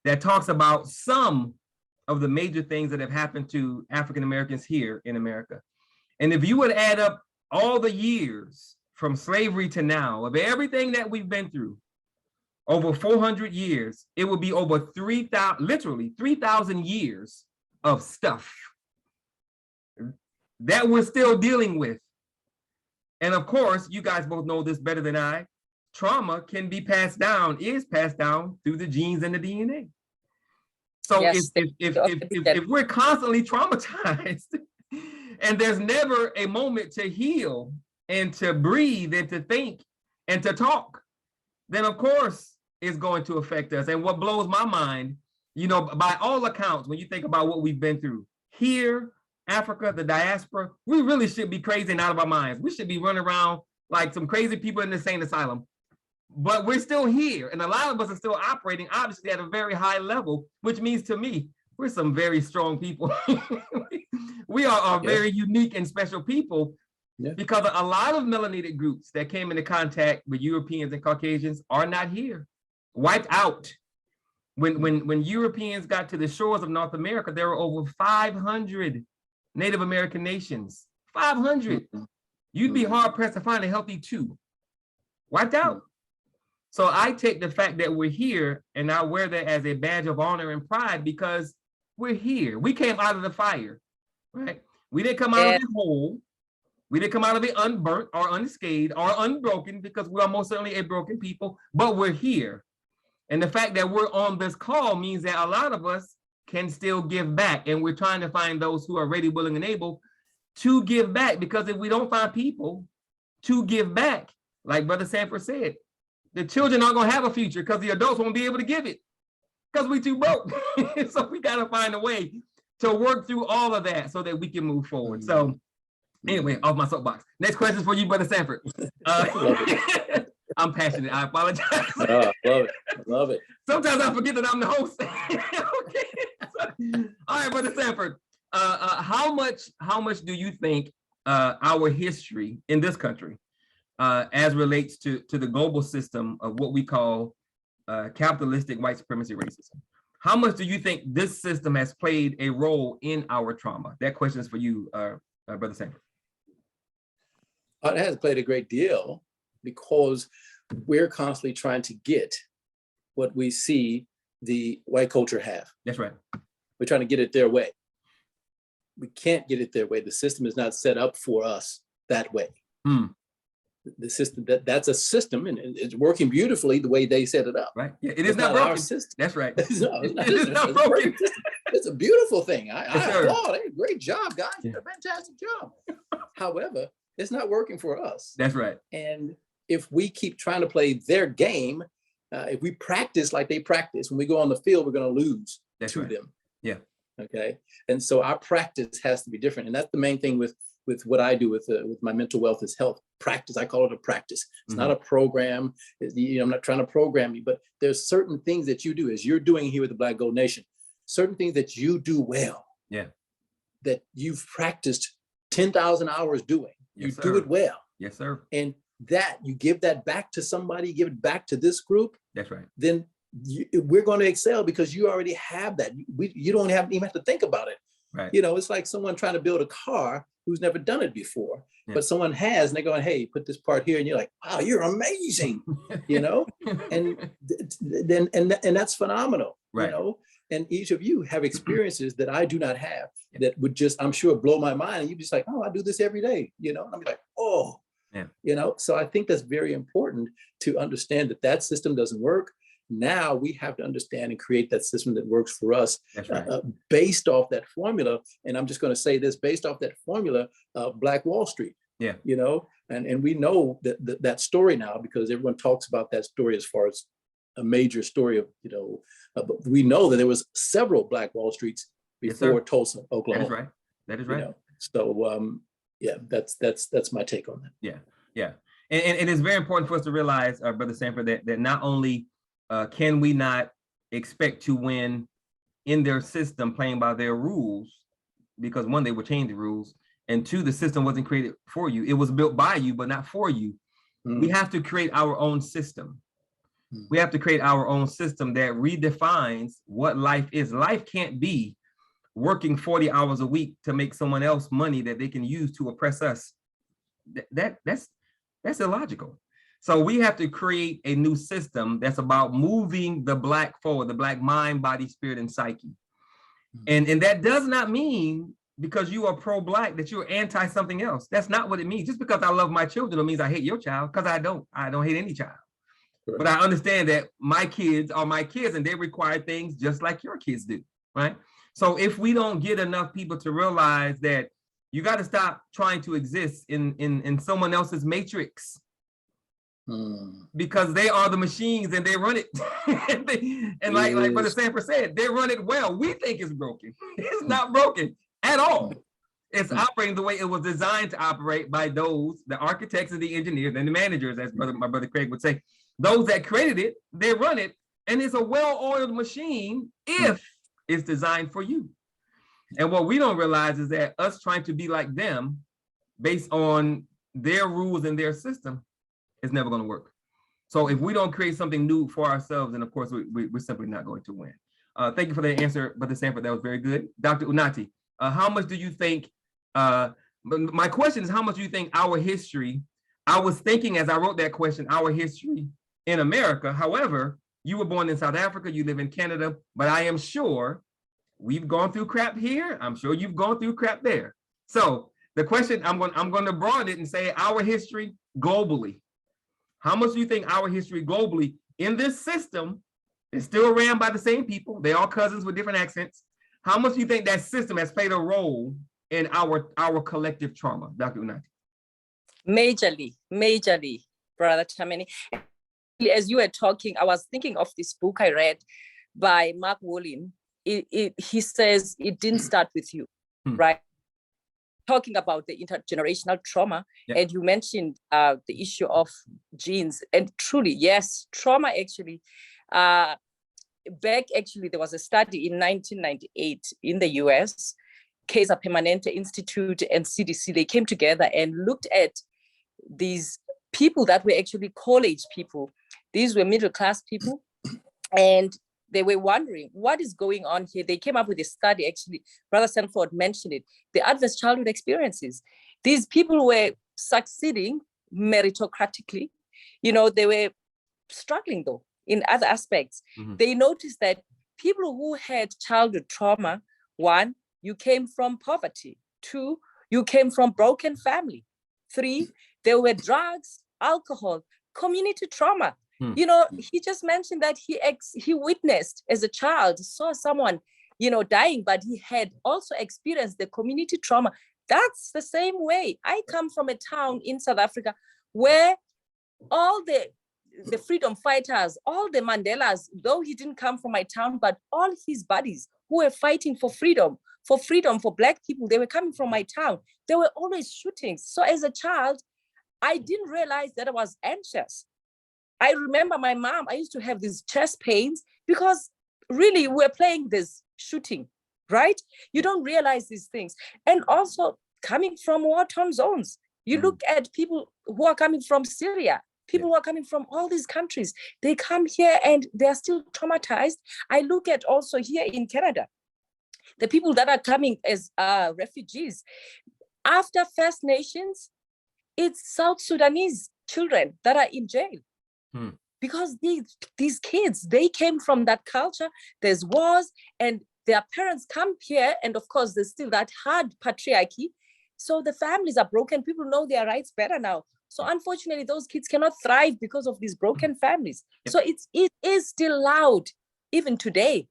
[SPEAKER 1] that talks about some of the major things that have happened to African Americans here in America. And if you would add up all the years from slavery to now, of everything that we've been through, over 400 years, it would be over 3,000, literally 3,000 years of stuff that we're still dealing with. And of course, you guys both know this better than I, trauma can be passed down, is passed down through the genes and the DNA. So yes, if we're constantly traumatized and there's never a moment to heal and to breathe and to think and to talk, then of course it's going to affect us. And what blows my mind, by all accounts, when you think about what we've been through here, Africa, the diaspora, we really should be crazy and out of our minds. We should be running around like some crazy people in the insane asylum. But we're still here, and a lot of us are still operating, obviously, at a very high level, which means to me, we're some very strong people. We are very unique and special people because a lot of melanated groups that came into contact with Europeans and Caucasians are not here, wiped out. When Europeans got to the shores of North America, there were over 500 Native American nations, 500. You'd be hard pressed to find a healthy 2, wiped out. So I take the fact that we're here and I wear that as a badge of honor and pride because we're here. We came out of the fire, right? We didn't come out of it whole. We didn't come out of it unburnt or unscathed or unbroken because we are most certainly a broken people, but we're here. And the fact that we're on this call means that a lot of us can still give back. And we're trying to find those who are ready, willing, and able to give back, because if we don't find people to give back, like Brother Sanford said, the children aren't gonna have a future because the adults won't be able to give it because we too broke. So we gotta find a way to work through all of that so that we can move forward. So anyway, off my soapbox. Next question is for you, Brother Sanford. I'm passionate, I apologize.
[SPEAKER 3] I love it, I love it.
[SPEAKER 1] Sometimes I forget that I'm the host. Okay. So, all right, Brother Sanford, how much do you think our history in this country, as relates to the global system of what we call capitalistic white supremacy racism, how much do you think this system has played a role in our trauma? That question is for you, Brother Sanford.
[SPEAKER 3] It has played a great deal, because we're constantly trying to get what we see the white culture have.
[SPEAKER 1] That's right.
[SPEAKER 3] We're trying to get it their way. We can't get it their way. The system is not set up for us that way. The system, that's a system, and it's working beautifully the way they set it up.
[SPEAKER 1] Right. Yeah, it is not broken.
[SPEAKER 3] Our system.
[SPEAKER 1] That's right.
[SPEAKER 3] No,
[SPEAKER 1] it is not broken.
[SPEAKER 3] It's a beautiful thing. I
[SPEAKER 1] Sure.
[SPEAKER 3] applaud. Hey, great job, guys.
[SPEAKER 1] Yeah.
[SPEAKER 3] A fantastic job. However, it's not working for us.
[SPEAKER 1] That's right.
[SPEAKER 3] And if we keep trying to play their game, if we practice like they practice, when we go on the field, we're going to lose to them.
[SPEAKER 1] Yeah.
[SPEAKER 3] Okay. And so our practice has to be different. And that's the main thing with what I do with my mental wealth is health practice. I call it a practice. It's not a program. I'm not trying to program you, but there's certain things that you do, as you're doing here with the Black Gold Nation, certain things that you do well.
[SPEAKER 1] Yeah.
[SPEAKER 3] That you've practiced 10,000 hours doing.
[SPEAKER 1] Yes,
[SPEAKER 3] you do it well.
[SPEAKER 1] Yes, sir.
[SPEAKER 3] And that you give that back to somebody, give it back to this group.
[SPEAKER 1] That's right.
[SPEAKER 3] Then we're going to excel, because you already have that. You don't even have to think about it.
[SPEAKER 1] Right.
[SPEAKER 3] It's like someone trying to build a car who's never done it before, but someone has, and they're going, hey, put this part here. And you're like, wow, you're amazing, and that's phenomenal,
[SPEAKER 1] right.
[SPEAKER 3] And each of you have experiences that I do not have that would just, I'm sure, blow my mind. And you're just like, oh, I do this every day, and I'm like, oh, so I think that's very important to understand that system doesn't work. Now we have to understand and create that system that works for us.
[SPEAKER 1] That's right.
[SPEAKER 3] Based off that formula. And I'm just going to say this, based off that formula, Black Wall Street.
[SPEAKER 1] Yeah.
[SPEAKER 3] And we know that story now, because everyone talks about that story as far as a major story of, but we know that there was several Black Wall Streets before Tulsa, Oklahoma.
[SPEAKER 1] That is right. That is right.
[SPEAKER 3] So that's my take on that.
[SPEAKER 1] Yeah. Yeah. And it is very important for us to realize, Brother Sanford, that not only can we not expect to win in their system playing by their rules, because one, they will change the rules, and two, the system wasn't created for you. It was built by you, but not for you. We have to create our own system. We have to create our own system that redefines what life is. Life can't be working 40 hours a week to make someone else money that they can use to oppress us. That's illogical. So we have to create a new system that's about moving the Black forward, the Black mind, body, spirit, and psyche. And that does not mean because you are pro-Black that you're anti something else. That's not what it means. Just because I love my children, it means I hate your child, because I don't hate any child. Right. But I understand that my kids are my kids, and they require things just like your kids do, right? So if we don't get enough people to realize that you got to stop trying to exist in someone else's matrix, because they are the machines and they run it. and like Brother Sanford said, they run it well. We think it's broken. It's not broken at all. It's operating the way it was designed to operate by those, the architects and the engineers and the managers, as my brother Craig would say. Those that created it, they run it, and it's a well-oiled machine if it's designed for you. And what we don't realize is that us trying to be like them based on their rules and their system is never going to work. So if we don't create something new for ourselves, then of course we're simply not going to win. Thank you for the answer, Brother Sanford. That was very good. Dr. Unati, how much do you think, my question is, how much do you think our history, I was thinking as I wrote that question, our history in America, however, you were born in South Africa, you live in Canada, but I am sure we've gone through crap here. I'm sure you've gone through crap there. So the question, I'm going to broaden it and say our history globally. How much do you think our history globally in this system is still ran by the same people? They all cousins with different accents. How much do you think that system has played a role in our collective trauma, Dr. Unati?
[SPEAKER 2] Majorly, Brother Tamani. As you were talking, I was thinking of this book I read by Mark Wolin. He says it didn't start with you, right? Talking about the intergenerational trauma, and you mentioned the issue of genes, and truly, yes, trauma actually, there was a study in 1998 in the US, Casa Permanente Institute and CDC, they came together and looked at these people that were actually college people. These were middle-class people, and they were wondering what is going on here. They came up with a study, actually, Brother Sanford mentioned it, the adverse childhood experiences. These people were succeeding meritocratically. They were struggling though in other aspects. They noticed that people who had childhood trauma, 1, you came from poverty. 2, you came from broken family. 3, there were drugs, alcohol, community trauma. He just mentioned that he witnessed as a child, saw someone, dying, but he had also experienced the community trauma. That's the same way. I come from a town in South Africa where all the freedom fighters, all the Mandelas, though he didn't come from my town, but all his buddies who were fighting for freedom for Black people, they were coming from my town. There were always shootings. So as a child, I didn't realize that I was anxious. I remember my mom, I used to have these chest pains because really we're playing this shooting, right? You don't realize these things. And also coming from war-torn zones. You look at people who are coming from Syria, people who are coming from all these countries, they come here and they're still traumatized. I look at also here in Canada, the people that are coming as refugees. After First Nations, it's South Sudanese children that are in jail. Because these kids, they came from that culture, there's wars, and their parents come here, and of course, there's still that hard patriarchy. So the families are broken. People know their rights better now. So unfortunately, those kids cannot thrive because of these broken families. So it is still loud, even today.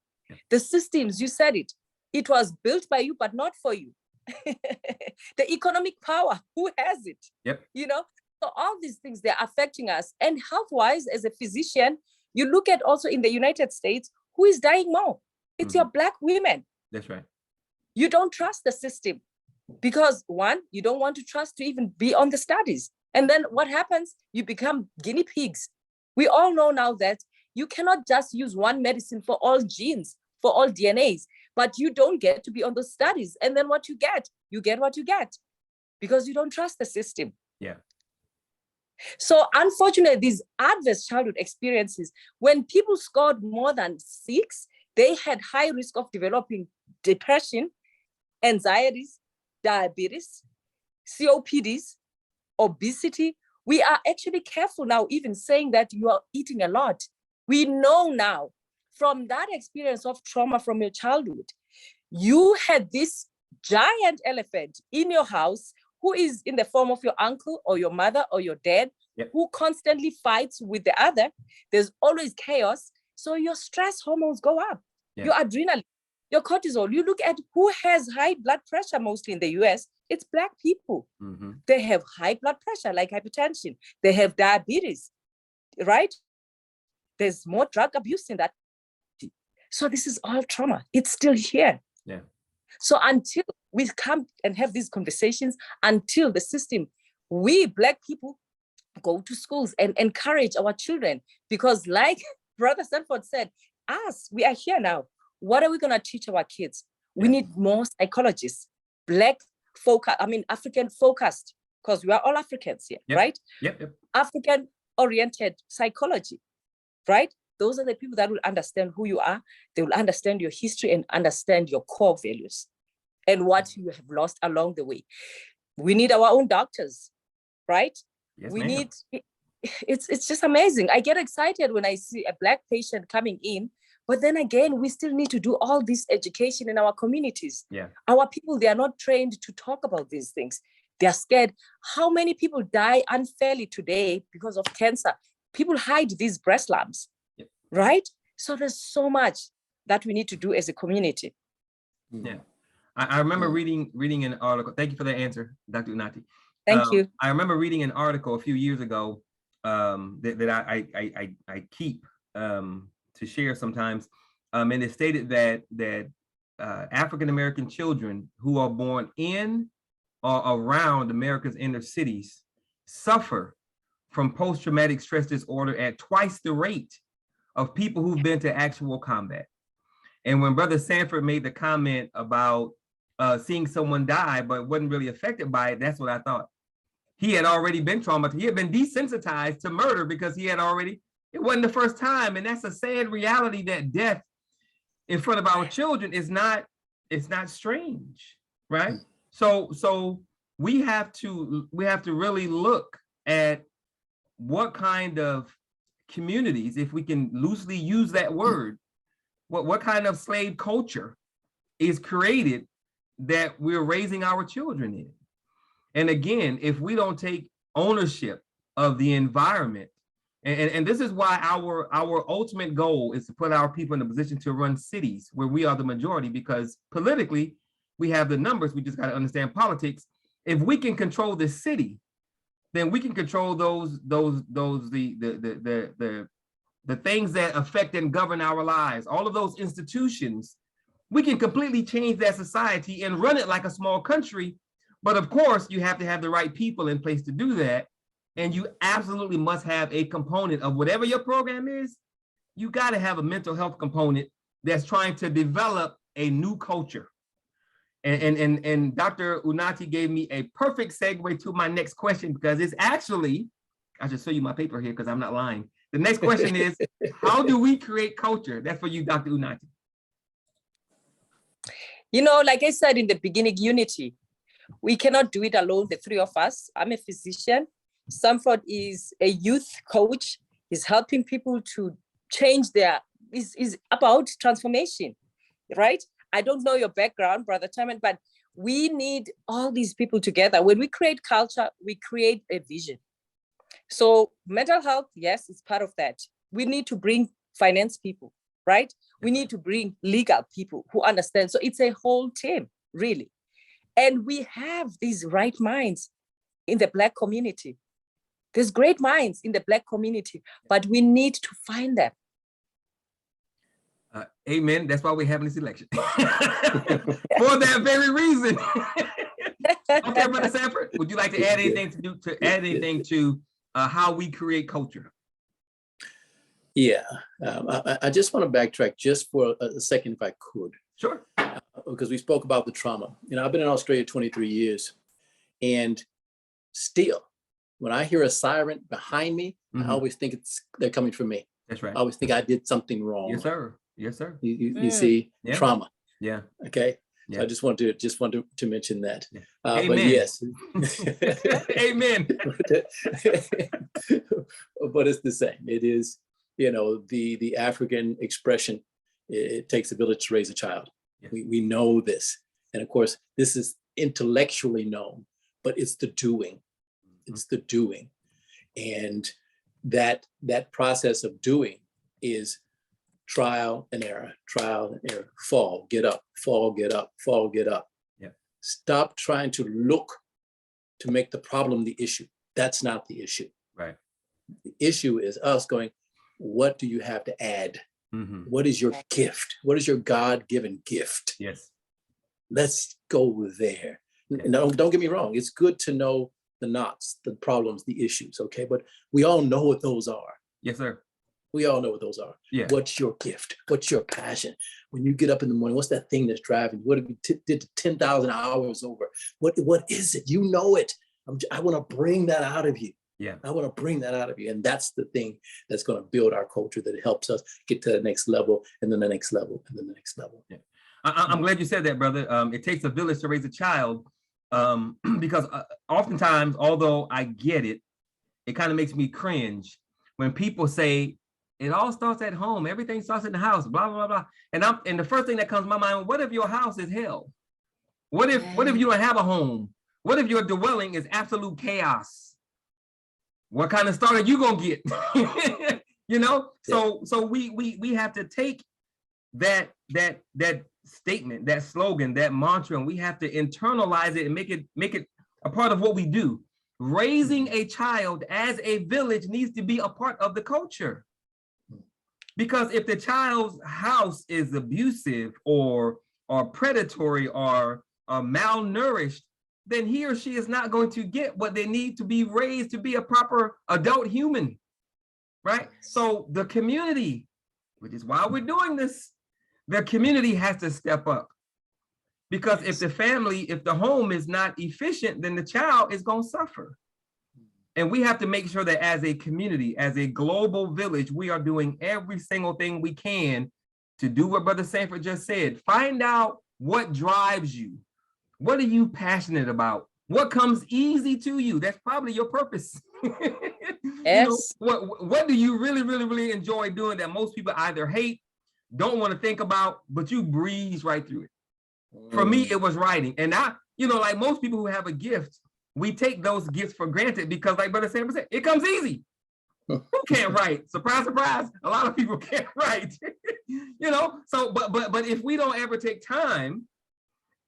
[SPEAKER 2] The systems, you said it, it was built by you, but not for you. The economic power, who has it? So all these things, they're affecting us. And health-wise, as a physician, you look at also in the United States, who is dying more? It's your Black women.
[SPEAKER 1] That's right.
[SPEAKER 2] You don't trust the system because 1, you don't want to trust to even be on the studies. And then what happens? You become guinea pigs. We all know now that you cannot just use one medicine for all genes, for all DNAs, but you don't get to be on those studies. And then what you get what you get because you don't trust the system. So unfortunately, these adverse childhood experiences, when people scored more than 6, they had high risk of developing depression, anxieties, diabetes, COPDs, obesity. We are actually careful now, even saying that you are eating a lot. We know now from that experience of trauma from your childhood, you had this giant elephant in your house who is in the form of your uncle or your mother or your dad, who constantly fights with the other. There's always chaos. So your stress hormones go up, your adrenaline, your cortisol. You look at who has high blood pressure mostly in the US, it's Black people. They have high blood pressure, like hypertension. They have diabetes, right? There's more drug abuse in that. So this is all trauma. It's still here. So until we come and have these conversations, until the system, we Black people go to schools and encourage our children, because like Brother Sanford said, we are here now. What are we going to teach our kids? We need more psychologists, African focused, because we are all Africans here, right? African oriented psychology, right? Those are the people that will understand who you are. They will understand your history and understand your core values and what you have lost along the way. We need our own doctors, right? We need, it's just amazing. I get excited when I see a Black patient coming in, but then again, we still need to do all this education in our communities. Our people, they are not trained to talk about these things. They are scared. How many people die unfairly today because of cancer? People hide these breast lumps, right? So there's so much that we need to do as a community.
[SPEAKER 1] Yeah. I remember reading an article. Thank you for that answer, Dr. Unati.
[SPEAKER 2] Thank you.
[SPEAKER 1] I remember reading an article a few years ago that I keep to share sometimes, and it stated that African American children who are born in or around America's inner cities suffer from post-traumatic stress disorder at twice the rate of people who've been to actual combat. And when Brother Sanford made the comment about seeing someone die, but wasn't really affected by it, that's what I thought. He had already been traumatized. He had been desensitized to murder because he had already, it wasn't the first time. And that's a sad reality that death in front of our children is not, it's not strange, right? So we have to really look at what kind of communities, if we can loosely use that word, what kind of slave culture is created that we're raising our children in. And again, if we don't take ownership of the environment, and this is why our ultimate goal is to put our people in a position to run cities where we are the majority, because politically we have the numbers, we just got to understand politics. If we can control the city, then we can control the things that affect and govern our lives, all of those institutions. We can completely change that society and run it like a small country. But of course, you have to have the right people in place to do that. And you absolutely must have a component of whatever your program is. You got to have a mental health component that's trying to develop a new culture. And Dr. Unati gave me a perfect segue to my next question, because it's actually, I should show you my paper here because I'm not lying. The next question is, how do we create culture? That's for you, Dr. Unati.
[SPEAKER 2] You know, like I said in the beginning, unity. We cannot do it alone, the three of us. I'm a physician. Sanford is a youth coach. He's helping people to change their, is about transformation, right? I don't know your background, Brother Taman, but we need all these people together. When we create culture, we create a vision. So mental health, yes, it's part of that. We need to bring finance people, right? We need to bring legal people who understand. So it's a whole team, really. And we have these right minds in the Black community. There's great minds in the Black community, but we need to find them.
[SPEAKER 1] Amen. That's why we're having this election. For that very reason. Okay, Brother Sanford, would you like to add anything to how we create culture?
[SPEAKER 3] Yeah, I just want to backtrack just for a second, if I could.
[SPEAKER 1] Sure.
[SPEAKER 3] Because we spoke about the trauma. You know, I've been in Australia 23 years, and still, when I hear a siren behind me, I always think they're coming for me.
[SPEAKER 1] That's right.
[SPEAKER 3] I always think I did something wrong.
[SPEAKER 1] Yes, sir. Yes, sir.
[SPEAKER 3] You see, trauma.
[SPEAKER 1] Yeah.
[SPEAKER 3] Okay.
[SPEAKER 1] Yeah.
[SPEAKER 3] So I just wanted to mention that.
[SPEAKER 1] Yeah.
[SPEAKER 3] But yes.
[SPEAKER 1] Amen.
[SPEAKER 3] But it's the same. It is, you know, the African expression, it takes a village to raise a child. Yeah. We know this. And of course, this is intellectually known, but it's the doing. It's the doing. And that process of doing is trial and error, fall, get up, fall, get up, fall, get up.
[SPEAKER 1] Yeah.
[SPEAKER 3] Stop trying to look to make the problem the issue. That's not the issue.
[SPEAKER 1] Right.
[SPEAKER 3] The issue is us going, what do you have to add? What is your gift? What is your God-given gift?
[SPEAKER 1] Yes.
[SPEAKER 3] Let's go there.
[SPEAKER 1] Yeah.
[SPEAKER 3] No, don't get me wrong. It's good to know the knots, the problems, the issues, okay? But we all know what those are.
[SPEAKER 1] Yes, sir.
[SPEAKER 3] We all know what those are.
[SPEAKER 1] Yeah.
[SPEAKER 3] What's your gift? What's your passion? When you get up in the morning, what's that thing that's driving you? What have you did 10,000 hours over? What is it? You know it. I want to bring that out of you.
[SPEAKER 1] Yeah.
[SPEAKER 3] I want to bring that out of you. And that's the thing that's going to build our culture, that helps us get to the next level, and then the next level, and then the next level.
[SPEAKER 1] Yeah. I'm glad you said that, brother. It takes a village to raise a child, because oftentimes, although I get it, it kind of makes me cringe when people say, it all starts at home. Everything starts in the house, blah, blah, blah. And the first thing that comes to my mind, what if your house is hell? What if you don't have a home? What if your dwelling is absolute chaos? What kind of start are you gonna get? You know, so we have to take that statement, that slogan, that mantra, and we have to internalize it and make it a part of what we do. Raising a child as a village needs to be a part of the culture. Because if the child's house is abusive or predatory or malnourished, then he or she is not going to get what they need to be raised to be a proper adult human, right? So the community, which is why we're doing this, the community has to step up. Because if the home is not efficient, then the child is going to suffer. And we have to make sure that as a community, as a global village, we are doing every single thing we can to do what Brother Sanford just said. Find out what drives you. What are you passionate about? What comes easy to you? That's probably your purpose.
[SPEAKER 2] Yes.
[SPEAKER 1] You know, what do you really, really, really enjoy doing that most people either hate, don't want to think about, but you breeze right through it? For me, it was writing. And like most people who have a gift, we take those gifts for granted because, like Brother Sanford said, it comes easy. Who can't write? Surprise, surprise. A lot of people can't write. So but if we don't ever take time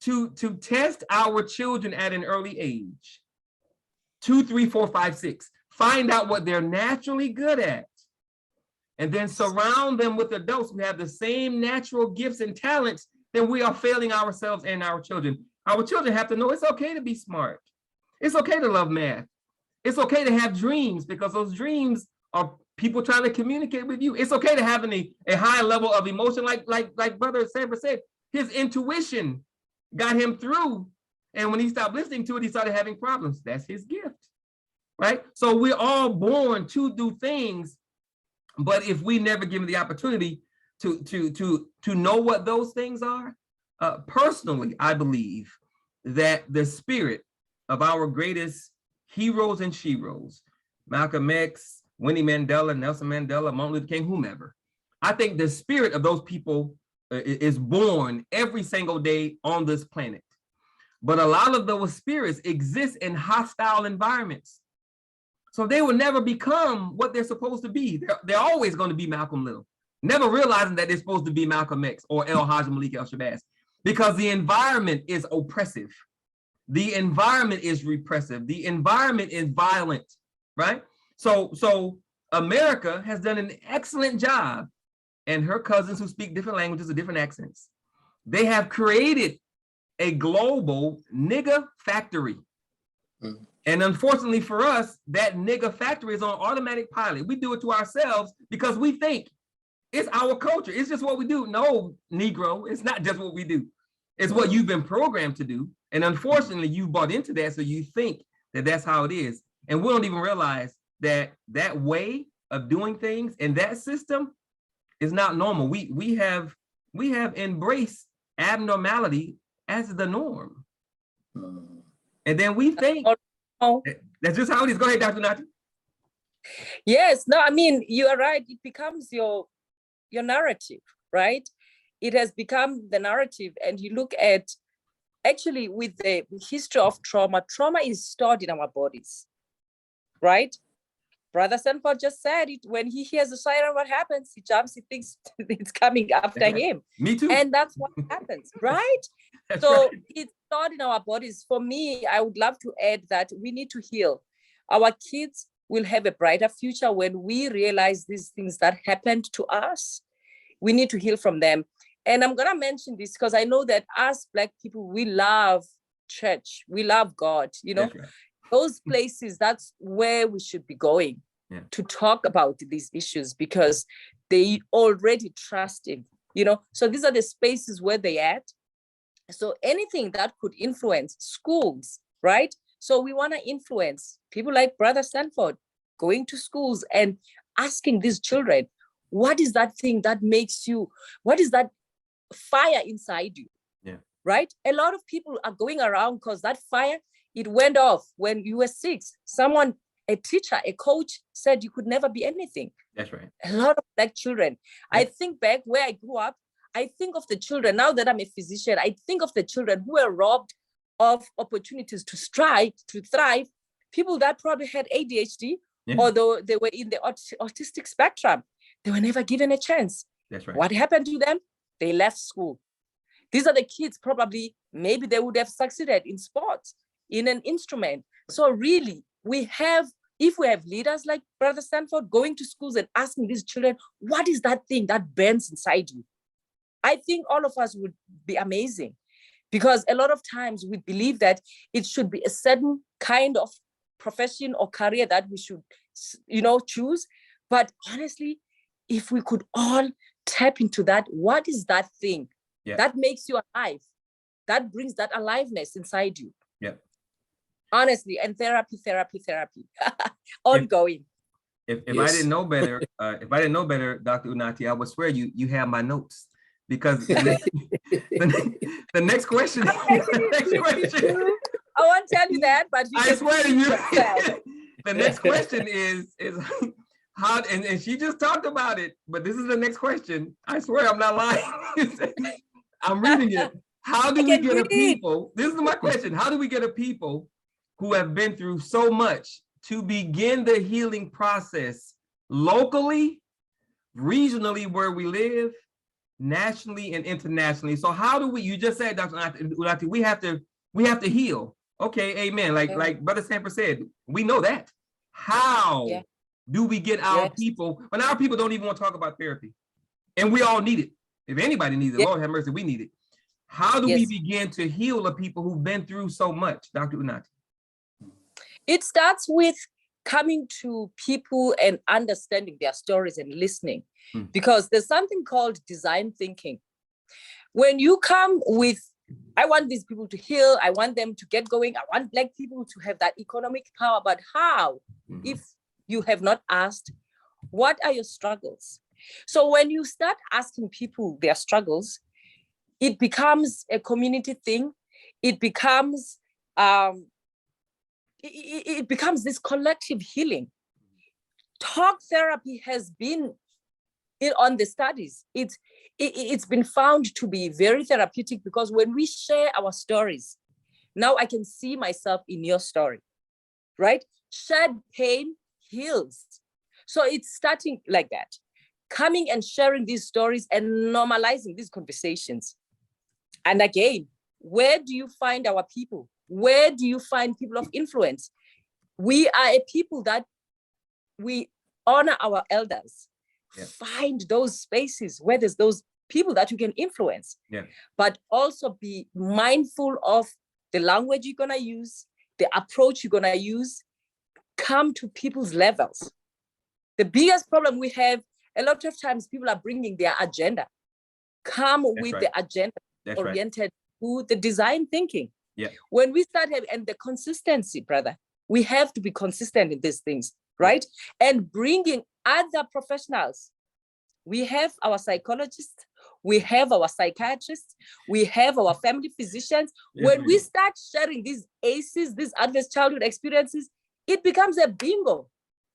[SPEAKER 1] to test our children at an early age, 2, 3, 4, 5, 6, find out what they're naturally good at, and then surround them with adults who have the same natural gifts and talents, then we are failing ourselves and our children. Our children have to know it's okay to be smart. It's okay to love math. It's okay to have dreams, because those dreams are people trying to communicate with you. It's okay to have a high level of emotion, like Brother Sanford said. His intuition got him through, and when he stopped listening to it, he started having problems. That's his gift, right? So we're all born to do things, but if we never give them the opportunity to know what those things are, personally, I believe that the spirit of our greatest heroes and sheroes, Malcolm X, Winnie Mandela, Nelson Mandela, Martin Luther King, whomever, I think the spirit of those people is born every single day on this planet. But a lot of those spirits exist in hostile environments. So they will never become what they're supposed to be. They're always going to be Malcolm Little, never realizing that they're supposed to be Malcolm X or El Hajj Malik El Shabazz, because the environment is oppressive. The environment is repressive. The environment is violent, right? So America has done an excellent job, and her cousins who speak different languages or different accents, they have created a global nigger factory. Mm-hmm. And unfortunately for us, that nigger factory is on automatic pilot. We do it to ourselves because we think it's our culture. It's just what we do. No, Negro, it's not just what we do. It's what you've been programmed to do. And unfortunately, you bought into that, so you think that that's how it is. And we don't even realize that that way of doing things and that system is not normal. We have embraced abnormality as the norm. And then we think that's just how it is. Go ahead, Dr. Nat'l.
[SPEAKER 2] Yes, no, I mean, you are right. It becomes your narrative, right? It has become the narrative. And you look at, actually, with the history of trauma is stored in our bodies, right? Brother Sanford just said it. When he hears a siren, what happens? He jumps, he thinks it's coming after him.
[SPEAKER 1] Me too.
[SPEAKER 2] And that's what happens, right?
[SPEAKER 1] That's
[SPEAKER 2] so
[SPEAKER 1] right.
[SPEAKER 2] It's stored in our bodies. For me, I would love to add that we need to heal. Our kids will have a brighter future when we realize these things that happened to us. We need to heal from them. And I'm going to mention this because I know that us Black people, we love church. We love God,
[SPEAKER 1] Right.
[SPEAKER 2] Those places, that's where we should be going to talk about these issues, because they already trust him, So these are the spaces where they at. So anything that could influence schools, right? So we want to influence people like Brother Sanford going to schools and asking these children, what is that thing that makes you, what is that fire inside you?
[SPEAKER 1] Yeah.
[SPEAKER 2] Right? A lot of people are going around because that fire, it went off when you were 6. Someone, a teacher, a coach said you could never be anything.
[SPEAKER 1] That's right.
[SPEAKER 2] A lot of Black children. Yeah. I think back where I grew up, I think of the children, now that I'm a physician, I think of the children who were robbed of opportunities to strive, to thrive, people that probably had ADHD, although they were in the autistic spectrum. They were never given a chance.
[SPEAKER 1] That's right.
[SPEAKER 2] What happened to them? They left school. These are the kids, probably, maybe they would have succeeded in sports, in an instrument. So really, if we have leaders like Brother Sanford going to schools and asking these children, what is that thing that burns inside you? I think all of us would be amazing, because a lot of times we believe that it should be a certain kind of profession or career that we should, choose. But honestly, if we could all tap into that, what is that thing that makes you alive, that brings that aliveness inside you?
[SPEAKER 1] Yeah.
[SPEAKER 2] Honestly, and therapy, ongoing.
[SPEAKER 1] If I didn't know better, Dr. Unati, I would swear you have my notes, because the next question.
[SPEAKER 2] I won't tell you that, but
[SPEAKER 1] I swear to you. The next question is how, and she just talked about it, but this is the next question. I swear I'm not lying. I'm reading it. How do we get a people? This is my question. How do we get a people who have been through so much to begin the healing process locally, regionally where we live, nationally and internationally? So how do we, you just said, Dr. Unati, we have to heal. Okay, amen. Like Brother Sanford said, we know that. How do we get our people, when our people don't even want to talk about therapy? And we all need it. If anybody needs it, Lord have mercy, we need it. How do we begin to heal the people who've been through so much, Dr. Unati?
[SPEAKER 2] It starts with coming to people and understanding their stories and listening, because there's something called design thinking. When you come with, I want these people to heal, I want them to get going, I want Black people to have that economic power, but how? If you have not asked, what are your struggles? So when you start asking people their struggles, it becomes a community thing. It becomes it becomes this collective healing. Talk therapy has been on the studies. It's been found to be very therapeutic, because when we share our stories, now I can see myself in your story, right? Shared pain heals. So it's starting like that, coming and sharing these stories and normalizing these conversations. And again, where do you find our people? Where do you find people of influence? We are a people that we honor our elders. Find those spaces where there's those people that you can influence, but also be mindful of the language you're gonna use, the approach you're gonna use. Come to people's levels. The biggest problem we have, a lot of times people are bringing their agenda. Come with the agenda oriented to the design thinking. When we start having, and the consistency, brother, we have to be consistent in these things, right? And bringing other professionals. We have our psychologists, we have our psychiatrists, we have our family physicians. When we start sharing these ACEs, these adverse childhood experiences, it becomes a bingo.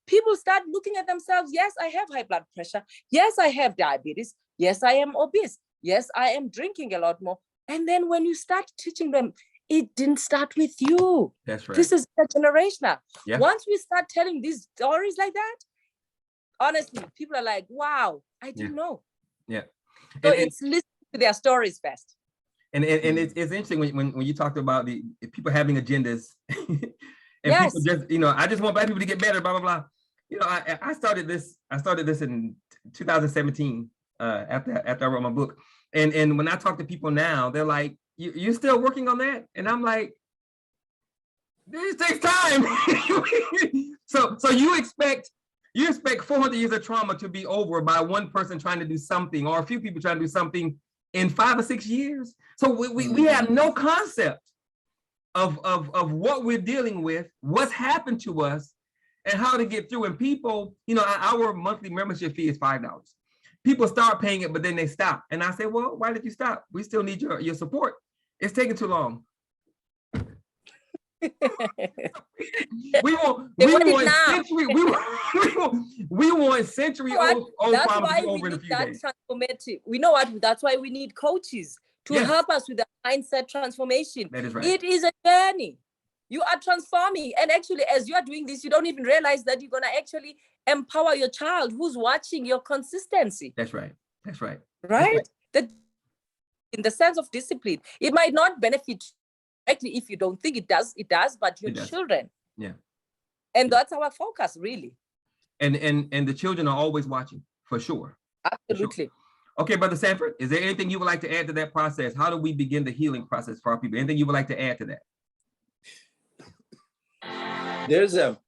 [SPEAKER 2] People start looking at themselves. Yes, I have high blood pressure. Yes, I have diabetes. Yes, I am obese. Yes, I am drinking a lot more. And then when you start teaching them, it didn't start with you.
[SPEAKER 1] That's right.
[SPEAKER 2] This is generational. Once we start telling these stories like that, honestly, people are like, wow, I didn't know. So it's listening to their stories first.
[SPEAKER 1] And it's interesting when you talked about the people having agendas and people just, I just want Black people to get better, blah, blah, blah. I started this in 2017 after I wrote my book. And when I talk to people now, they're like, you're still working on that? And I'm like, this takes time. So you expect 400 years of trauma to be over by one person trying to do something, or a few people trying to do something in 5 or 6 years. So we have no concept of what we're dealing with, what's happened to us, and how to get through. And people, our monthly membership fee is $5. People start paying it, but then they stop. And I say, well, why did you stop? We still need your support. It's taking too long. we want century-old problems over in a few days.
[SPEAKER 2] Transformative. We know what. That's why we need coaches to help us with the mindset transformation.
[SPEAKER 1] That is right.
[SPEAKER 2] It is a journey. You are transforming, and actually, as you are doing this, you don't even realize that you're gonna actually empower your child who's watching your consistency.
[SPEAKER 1] That's right. That's right.
[SPEAKER 2] Right? That in the sense of discipline. It might not benefit directly if you don't think it does, but your children.
[SPEAKER 1] Yeah.
[SPEAKER 2] And that's our focus, really.
[SPEAKER 1] And the children are always watching, for sure.
[SPEAKER 2] Absolutely.
[SPEAKER 1] For sure. Okay, Brother Sanford, is there anything you would like to add to that process? How do we begin the healing process for our people? Anything you would like to add to that?
[SPEAKER 3] There's a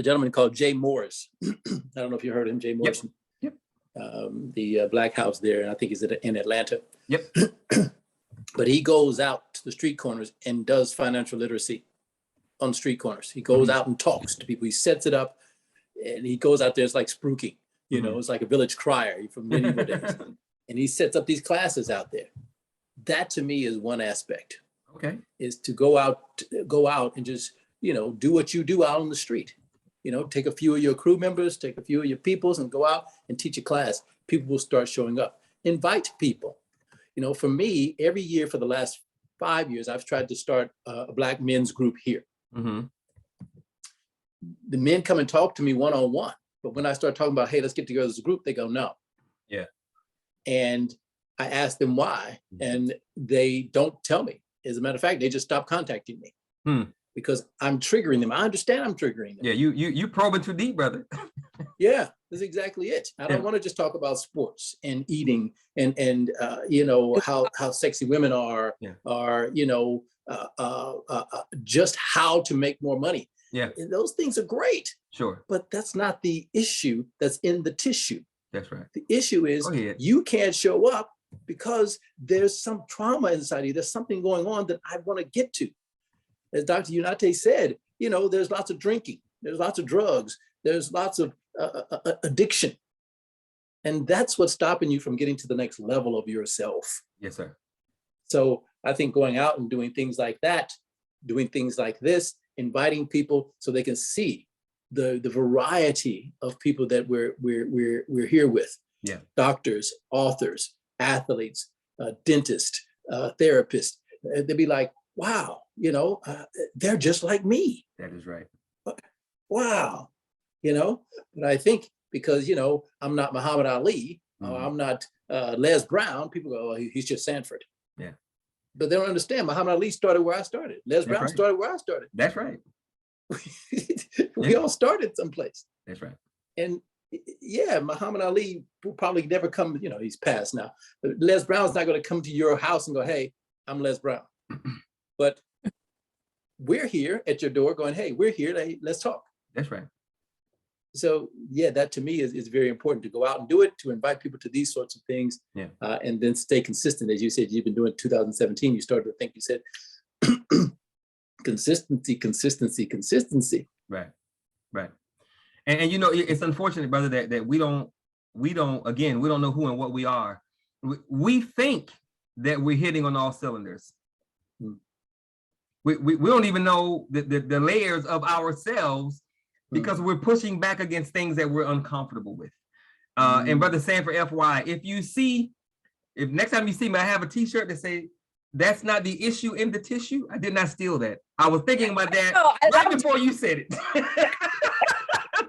[SPEAKER 3] gentleman called Jay Morris. I don't know if you heard of him, Jay Morris.
[SPEAKER 1] Yep.
[SPEAKER 3] The Black House there, and I think he's in Atlanta.
[SPEAKER 1] Yep.
[SPEAKER 3] But he goes out to the street corners and does financial literacy on street corners. He goes out and talks to people. He sets it up, and he goes out there. It's like spruiking, you know, it's like a village crier from medieval days. And he sets up these classes out there. That to me is one aspect.
[SPEAKER 1] Okay.
[SPEAKER 3] Is to go out and just, you know, do what you do out on the street. You know, take a few of your crew members, take a few of your peoples and go out and teach a class. People will start showing up. Invite people. You know, for me, every year for the last 5 years, I've tried to start a Black men's group here. The men come and talk to me one-on-one. But when I start talking about, hey, let's get together as a group, they go, no.
[SPEAKER 1] Yeah.
[SPEAKER 3] And I ask them why, and they don't tell me. As a matter of fact, they just stop contacting me because I'm triggering them. I understand I'm triggering them.
[SPEAKER 1] Yeah, you probing too deep, brother.
[SPEAKER 3] Yeah, that's exactly it. I don't want to just talk about sports and eating and you know, how sexy women are, you know, just how to make more money.
[SPEAKER 1] Yeah,
[SPEAKER 3] and those things are great.
[SPEAKER 1] Sure.
[SPEAKER 3] But that's not the issue that's in the tissue.
[SPEAKER 1] That's right.
[SPEAKER 3] The issue is you can't show up because there's some trauma inside you. There's something going on that I want to get to. As Dr. Unati said, you know, there's lots of drinking, there's lots of drugs, there's lots of addiction. And that's what's stopping you from getting to the next level of yourself.
[SPEAKER 1] Yes, sir.
[SPEAKER 3] So I think going out and doing things like that, doing things like this, inviting people so they can see the variety of people that we're here with. Yeah. Doctors, authors, athletes, dentists, therapists. They'd be like, wow, you know, they're just like me.
[SPEAKER 1] That is right.
[SPEAKER 3] Wow, you know, but I think because, you know, I'm not Muhammad Ali, or I'm not Les Brown, people go, oh, he's just Sanford.
[SPEAKER 1] Yeah.
[SPEAKER 3] But they don't understand. Muhammad Ali started where I started. Les Brown started where I started.
[SPEAKER 1] That's right.
[SPEAKER 3] We all started someplace.
[SPEAKER 1] That's right.
[SPEAKER 3] And yeah, Muhammad Ali will probably never come, you know, he's passed now. But Les Brown's not going to come to your house and go, hey, I'm Les Brown. But we're here at your door going, hey, we're here, let's talk.
[SPEAKER 1] That's right.
[SPEAKER 3] So yeah, that to me is very important, to go out and do it, to invite people to these sorts of things, and then stay consistent. As you said, you've been doing 2017, you started to think, you said, consistency.
[SPEAKER 1] Right, right. And you know, it's unfortunate, brother, that we don't know who and what we are. We think that we're hitting on all cylinders. We don't even know the layers of ourselves, because we're pushing back against things that we're uncomfortable with. And Brother Sanford, FY, if next time you see me, I have a t-shirt that say, that's not the issue in the tissue. I did not steal that. I was thinking about that right before you said it.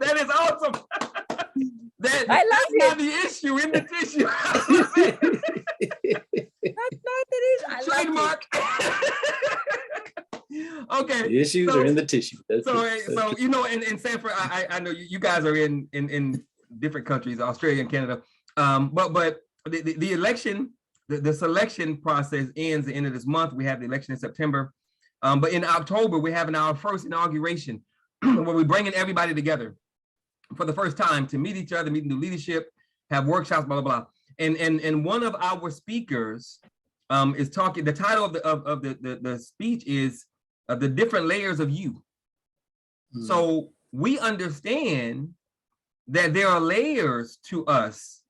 [SPEAKER 1] That is awesome. That's not the issue in the tissue.
[SPEAKER 2] That's not the issue.
[SPEAKER 1] Trademark. Okay.
[SPEAKER 3] The issues are in the tissue.
[SPEAKER 1] So you know, in Sanford, I know you guys are in different countries, Australia and Canada. But the election, the selection process ends the end of this month. We have the election in September. But in October, we're having our first inauguration where we're bringing everybody together for the first time to meet each other, meet new leadership, have workshops, blah, blah, blah. And one of our speakers is talking, the title of the speech is the different layers of you. So we understand that there are layers to us,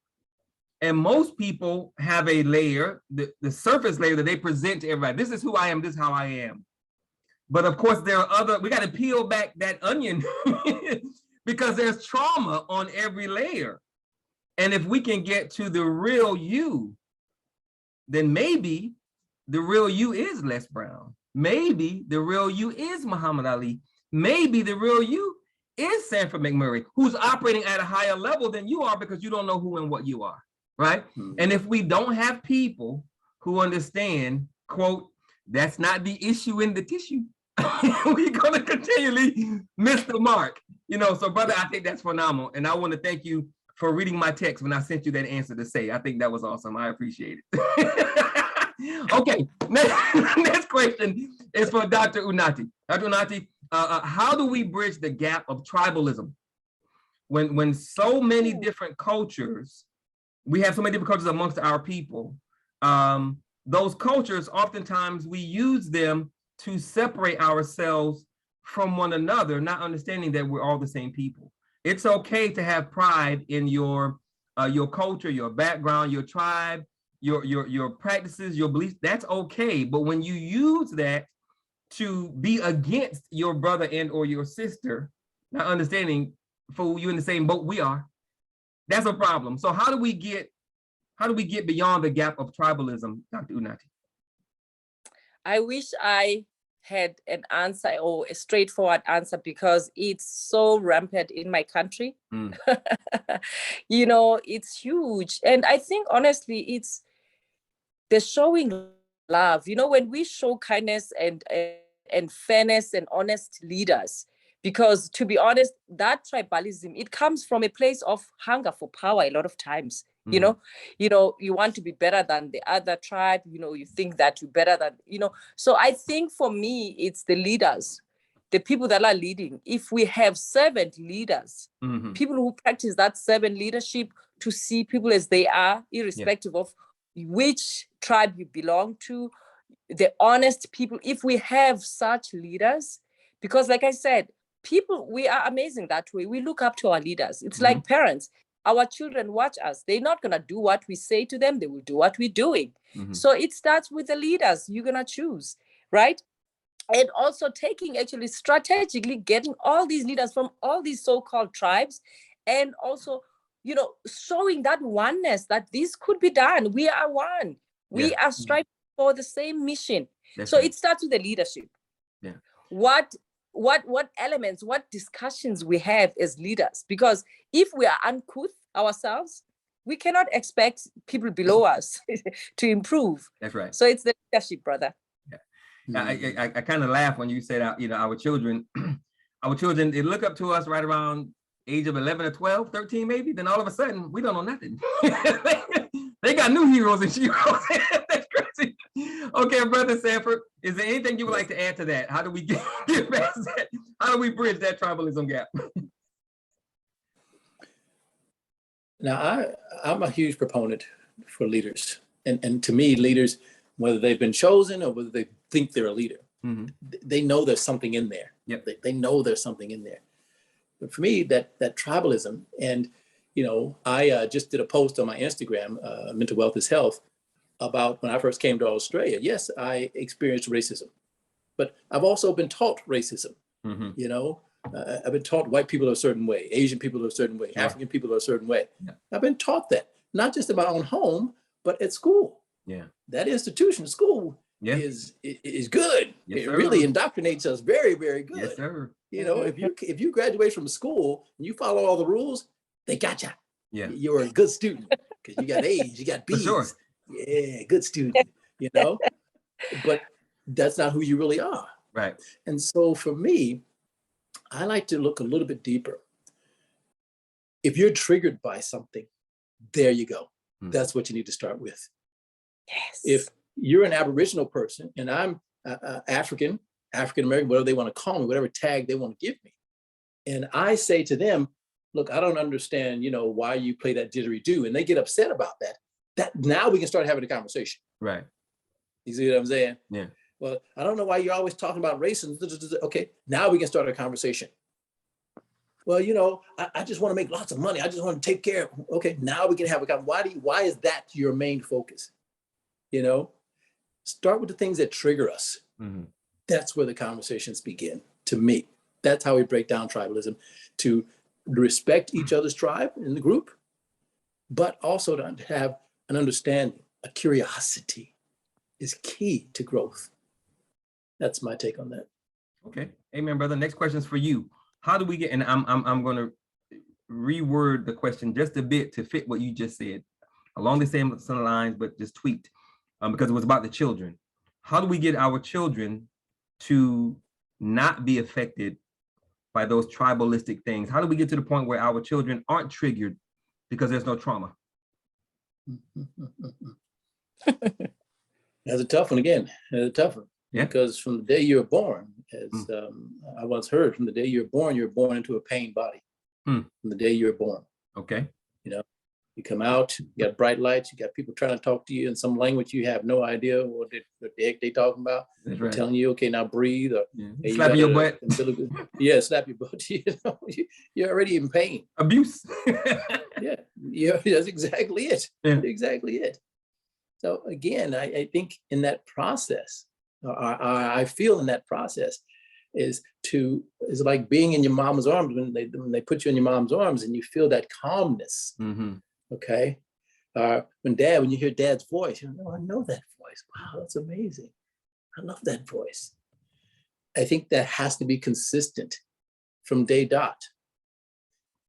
[SPEAKER 1] and most people have a layer, the surface layer that they present to everybody. This is who I am, this is how I am. But of course there are we got to peel back that onion because there's trauma on every layer. And if we can get to the real you, then maybe the real you is Les Brown. Maybe the real you is Muhammad Ali. Maybe the real you is Sanford McMurray, who's operating at a higher level than you are because you don't know who and what you are, right? And if we don't have people who understand, quote, that's not the issue in the tissue. We're going to continually miss the mark. You know, so brother, I think that's phenomenal. And I want to thank you for reading my text when I sent you that answer to say. I think that was awesome. I appreciate it. Okay, next question is for Dr. Unati. Dr. Unati, how do we bridge the gap of tribalism when so many different cultures, we have so many different cultures amongst our people, those cultures, oftentimes we use them to separate ourselves from one another, not understanding that we're all the same people. It's okay to have pride in your culture, your background, your tribe, your practices, your beliefs. That's okay. But when you use that to be against your brother and or your sister, not understanding for you in the same boat we are, that's a problem. So how do we get beyond the gap of tribalism, Dr. Unati?
[SPEAKER 2] I wish I had an answer or a straightforward answer, because it's so rampant in my country. You know, it's huge. And I think honestly, it's the showing love. You know, when we show kindness and fairness and honest leaders, because to be honest, that tribalism, it comes from a place of hunger for power a lot of times. You know, you want to be better than the other tribe, you know, you think that you're better than, you know. So I think for me, it's the leaders, the people that are leading. If we have servant leaders, people who practice that servant leadership, to see people as they are, irrespective of which tribe you belong to, the honest people, if we have such leaders, because like I said, people, we are amazing that way. We look up to our leaders. It's like parents. Our children watch us. They're not going to do what we say to them. They will do what we're doing. So it starts with the leaders you're going to choose, right? And also taking, actually strategically getting all these leaders from all these so-called tribes, and also, you know, showing that oneness, that this could be done. We are one. We are striving for the same mission. So it starts with the leadership. What elements, what discussions we have as leaders, because if we are uncouth ourselves, we cannot expect people below us to improve.
[SPEAKER 1] That's right.
[SPEAKER 2] So it's the leadership, brother.
[SPEAKER 1] I kind of laugh when you said, you know, our children, they look up to us right around age of 11 or 12, 13 maybe, then all of a sudden we don't know nothing. They got new heroes and heroes. That's crazy. Okay, Brother Sanford, is there anything you would like to add to that? How do we get past that? How do we bridge that tribalism gap?
[SPEAKER 3] Now, I'm a huge proponent for leaders. And to me, leaders, whether they've been chosen or whether they think they're a leader, they know there's something in there. They know there's something in there. But for me, that tribalism, and you know, I just did a post on my Instagram, Mental Wealth is Health, about when I first came to Australia. Yes, I experienced racism, but I've also been taught racism. You know, I've been taught white people are a certain way, Asian people are a certain way, African people are a certain way. I've been taught that, not just in my own home, but at school. That institution, school, is good. It really indoctrinates us very, very good.
[SPEAKER 1] Yes, sir.
[SPEAKER 3] You know, if you graduate from school and you follow all the rules, they got you. You're a good student because you got A's, you got B's.
[SPEAKER 1] Sure.
[SPEAKER 3] Yeah, good student. You know, but that's not who you really are.
[SPEAKER 1] Right.
[SPEAKER 3] And so for me, I like to look a little bit deeper. If you're triggered by something, there you go. That's what you need to start with.
[SPEAKER 2] Yes.
[SPEAKER 3] If you're an Aboriginal person and I'm African American, whatever they want to call me, whatever tag they want to give me, and I say to them, look, I don't understand, you know, why you play that didgeridoo, and they get upset about that now we can start having a conversation.
[SPEAKER 1] Right.
[SPEAKER 3] You see what I'm saying?
[SPEAKER 1] Yeah.
[SPEAKER 3] Well, I don't know why you're always talking about racism. Okay, now we can start a conversation. Well, you know, I just want to make lots of money. I just want to take care of. Okay, now we can have a conversation. Why is that your main focus? You know, start with the things that trigger us. That's where the conversations begin. To me, that's how we break down tribalism, to respect each other's tribe in the group, but also to have an understanding, a curiosity is key to growth. That's my take on that.
[SPEAKER 1] Okay, amen, brother. Next question is for you. How do we get? And I'm going to reword the question just a bit to fit what you just said, along the same lines, but just tweaked. because it was about the children. How do we get our children to not be affected by those tribalistic things? How do we get to the point where our children aren't triggered because there's no trauma?
[SPEAKER 3] That's a tough one again. That's a tough one.
[SPEAKER 1] Yeah.
[SPEAKER 3] Because from the day you're born, as I once heard, from the day you're born into a pain body. From the day you're born.
[SPEAKER 1] Okay.
[SPEAKER 3] You know, you come out, you got bright lights, you got people trying to talk to you in some language you have no idea what the heck they talking about.
[SPEAKER 1] That's right.
[SPEAKER 3] Telling you, okay, now breathe. Or, hey,
[SPEAKER 1] slapping your butt.
[SPEAKER 3] Yeah, slap your butt. You know, you're already in pain.
[SPEAKER 1] Abuse.
[SPEAKER 3] Yeah, that's exactly it.
[SPEAKER 1] Yeah.
[SPEAKER 3] Exactly it. So again, I think in that process, I feel in that process is like being in your mom's arms when they put you in your mom's arms and you feel that calmness. Okay. When you hear dad's voice, you know, I know that voice. Wow, that's amazing. I love that voice. I think that has to be consistent from day dot.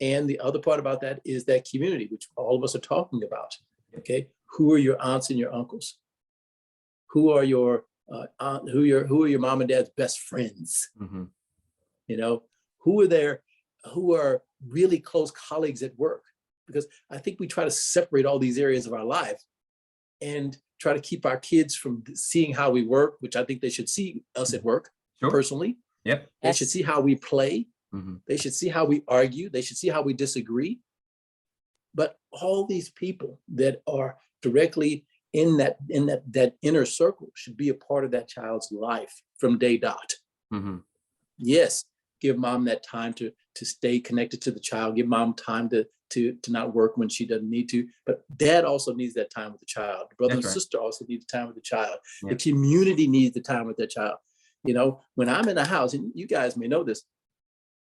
[SPEAKER 3] And the other part about that is that community, which all of us are talking about. Okay. Who are your aunts and your uncles? Who are your who are your mom and dad's best friends? You know, who are really close colleagues at work? Because I think we try to separate all these areas of our life and try to keep our kids from seeing how we work, which I think they should see us at work. Sure. Personally.
[SPEAKER 1] Yep.
[SPEAKER 3] They should see how we play. They should see how we argue. They should see how we disagree. But all these people that are directly in that inner circle should be a part of that child's life from day dot. Yes, give mom that time to stay connected to the child. Give mom time to not work when she doesn't need to. But dad also needs that time with the child. The brother and sister also need the time with the child. Yeah. The community needs the time with their child. You know, when I'm in a house, and you guys may know this,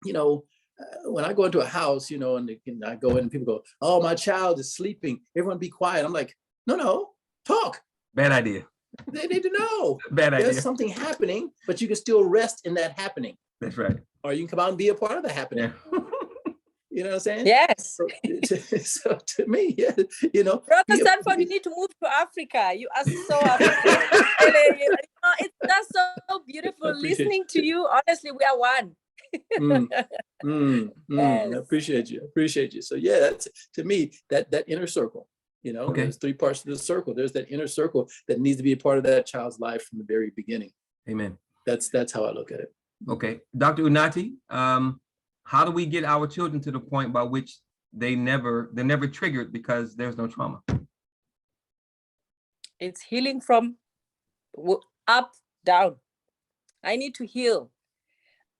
[SPEAKER 3] you know, when I go into a house, you know, and I go in and people go, oh, my child is sleeping. Everyone be quiet. I'm like, no, talk.
[SPEAKER 1] Bad idea.
[SPEAKER 3] They need to know.
[SPEAKER 1] Bad idea.
[SPEAKER 3] There's something happening, but you can still rest in that happening.
[SPEAKER 1] That's right.
[SPEAKER 3] Or you can come out and be a part of the happening. Yeah. You know what I'm saying?
[SPEAKER 2] Yes.
[SPEAKER 3] So to me, yeah, you know.
[SPEAKER 2] Brother Sanford, you need to move to Africa. You are so African. You know, it's just so beautiful listening to you. Honestly, we are one.
[SPEAKER 3] Yes. I appreciate you. So yeah, that's to me that inner circle. You know, There's three parts to the circle. There's that inner circle that needs to be a part of that child's life from the very beginning.
[SPEAKER 1] Amen.
[SPEAKER 3] That's how I look at it.
[SPEAKER 1] Okay, Dr. Unati, how do we get our children to the point by which they're never triggered because there's no trauma?
[SPEAKER 2] It's healing from up, down. I need to heal.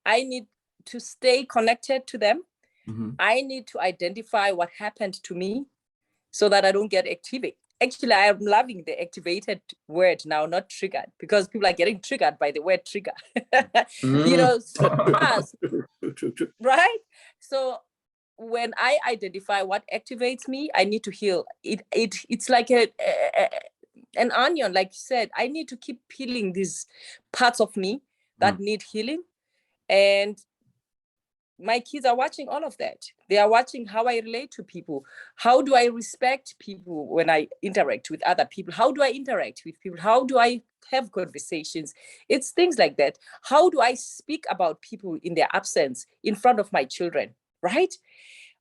[SPEAKER 2] I need to stay connected to them. I need to identify what happened to me so that I don't get activated. Actually, I am loving the activated word now, not triggered, because people are getting triggered by the word trigger. You know, so fast, right? So when I identify what activates me, I need to heal. It's like an onion, like you said. I need to keep peeling these parts of me that need healing. And my kids are watching all of that. They are watching how I relate to people. How do I respect people when I interact with other people? How do I interact with people? How do I have conversations? It's things like that. How do I speak about people in their absence in front of my children, right?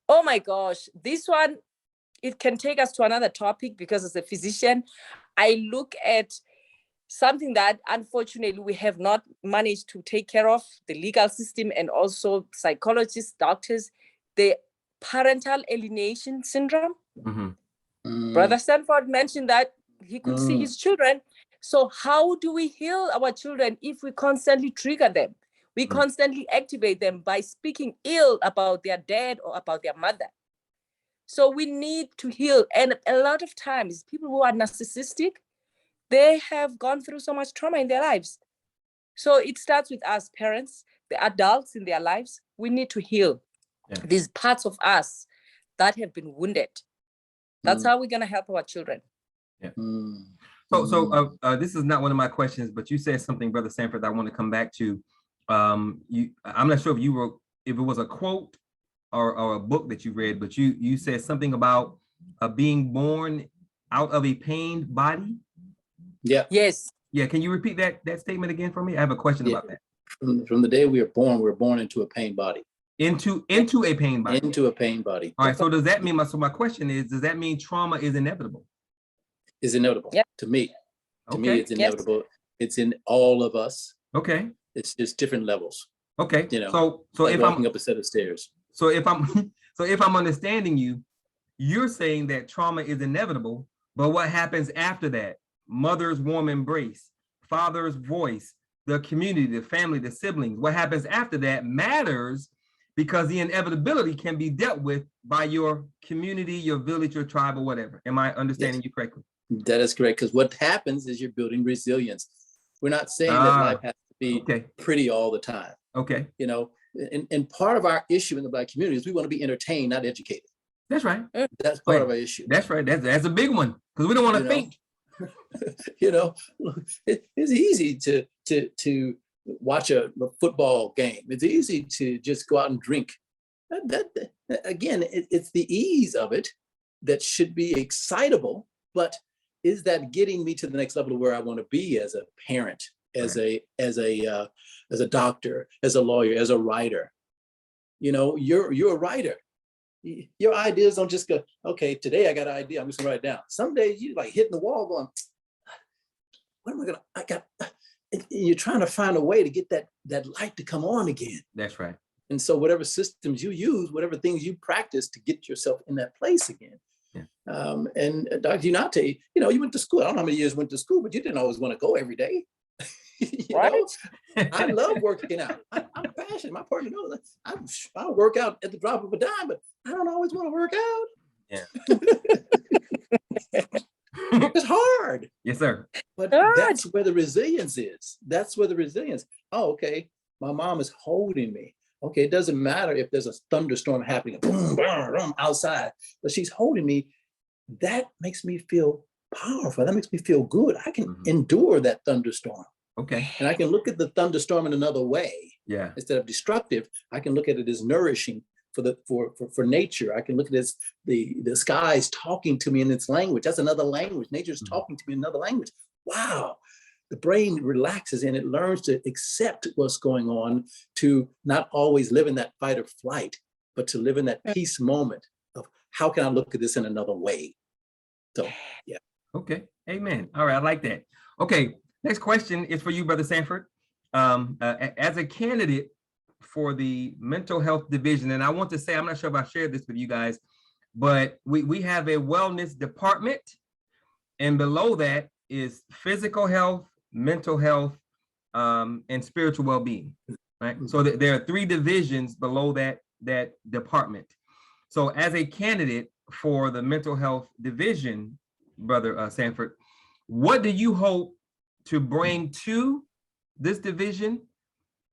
[SPEAKER 2] Oh my gosh, this one, it can take us to another topic because as a physician, I look at something that unfortunately we have not managed to take care of, the legal system and also psychologists, doctors, the parental alienation syndrome. Brother Sanford mentioned that he could see his children. So how do we heal our children if we constantly trigger them? We constantly activate them by speaking ill about their dad or about their mother. So we need to heal. And a lot of times people who are narcissistic, they have gone through so much trauma in their lives. So it starts with us parents, the adults in their lives. We need to heal these parts of us that have been wounded. That's how we're going to help our children.
[SPEAKER 1] Yeah. So this is not one of my questions, but you said something, Brother Sanford, that I want to come back to. I'm not sure if it was a quote or a book that you read, but you said something about being born out of a pained body.
[SPEAKER 3] Yeah.
[SPEAKER 2] Yes.
[SPEAKER 1] Yeah, can you repeat that statement again for me? I have a question about that.
[SPEAKER 3] From the day we are born into a pain body.
[SPEAKER 1] Into a pain body.
[SPEAKER 3] Into a pain body.
[SPEAKER 1] All right, so does that mean, my question is, does that mean trauma is inevitable?
[SPEAKER 3] Is inevitable.
[SPEAKER 2] Yeah.
[SPEAKER 3] To me. To
[SPEAKER 1] Okay.
[SPEAKER 3] me, it's inevitable. Yes. It's in all of us.
[SPEAKER 1] Okay.
[SPEAKER 3] It's just different levels.
[SPEAKER 1] Okay.
[SPEAKER 3] You know,
[SPEAKER 1] so
[SPEAKER 3] like
[SPEAKER 1] if
[SPEAKER 3] walking
[SPEAKER 1] I'm
[SPEAKER 3] up a set of stairs.
[SPEAKER 1] So if I'm understanding you, you're saying that trauma is inevitable, but what happens after that? Mother's warm embrace, father's voice, the community, the family, the siblings, what happens after that matters, because the inevitability can be dealt with by your community, your village, your tribe, or whatever. Am I understanding you correctly?
[SPEAKER 3] That is correct, because what happens is you're building resilience. We're not saying that life has to be pretty all the time.
[SPEAKER 1] Okay.
[SPEAKER 3] You know, and part of our issue in the Black community is we want to be entertained, not educated.
[SPEAKER 1] That's right.
[SPEAKER 3] That's part of our issue.
[SPEAKER 1] That's right. That's a big one, because we don't want to think.
[SPEAKER 3] You know, it's easy to watch a football game. It's easy to just go out and drink. Again, it's the ease of it that should be excitable, but is that getting me to the next level of where I want to be as a parent, as a doctor, as a lawyer, as a writer? You know, you're a writer. Your ideas don't just go, okay, today I got an idea, I'm just gonna write it down. Some days you like hitting the wall going, what am I gonna, you're trying to find a way to get that light to come on again.
[SPEAKER 1] That's right.
[SPEAKER 3] And so whatever systems you use, whatever things you practice to get yourself in that place again.
[SPEAKER 1] Yeah.
[SPEAKER 3] And Dr. Unati, you know, you went to school. I don't know how many years you went to school, but you didn't always want to go every day. You know, I love working out. I'm passionate. My partner knows I work out at the drop of a dime, but I don't always want to work out.
[SPEAKER 1] Yeah.
[SPEAKER 3] It's hard.
[SPEAKER 1] Yes, sir.
[SPEAKER 3] But that's where the resilience is. That's where the resilience. Oh, okay. My mom is holding me. Okay, it doesn't matter if there's a thunderstorm happening, boom, boom, boom, outside, but she's holding me. That makes me feel powerful. That makes me feel good. I can endure that thunderstorm.
[SPEAKER 1] Okay.
[SPEAKER 3] And I can look at the thunderstorm in another way.
[SPEAKER 1] Yeah.
[SPEAKER 3] Instead of destructive, I can look at it as nourishing for nature. I can look at it as the skies talking to me in its language. That's another language. Nature's talking to me in another language. Wow. The brain relaxes and it learns to accept what's going on, to not always live in that fight or flight, but to live in that peace moment of how can I look at this in another way? So, yeah.
[SPEAKER 1] Okay. Amen. All right. I like that. Okay. Next question is for you, Brother Sanford. As a candidate for the mental health division, and I want to say, I'm not sure if I shared this with you guys, but we have a wellness department, and below that is physical health, mental health, and spiritual well-being, right? So there are 3 divisions below that department. So as a candidate for the mental health division, Brother Sanford, what do you hope to bring to this division?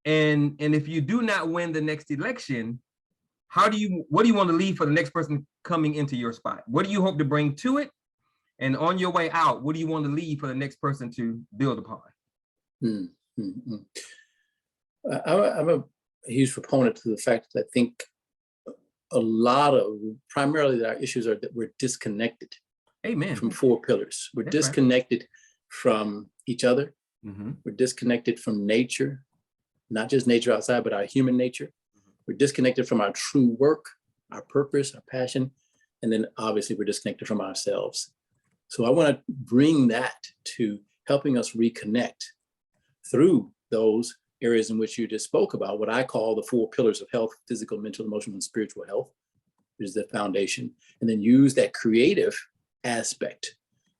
[SPEAKER 1] And if you do not win the next election, what do you want to leave for the next person coming into your spot? What do you hope to bring to it? And on your way out, what do you want to leave for the next person to build upon?
[SPEAKER 3] I'm a huge proponent to the fact that I think primarily our issues are that we're disconnected.
[SPEAKER 1] Amen.
[SPEAKER 3] From 4 pillars. We're disconnected from each other. We're disconnected from nature, not just nature outside, but our human nature. We're disconnected from our true work, our purpose, our passion. And then obviously we're disconnected from ourselves. So I want to bring that to helping us reconnect through those areas in which you just spoke about, what I call the 4 pillars of health: physical, mental, emotional, and spiritual health, which is the foundation. And then use that creative aspect,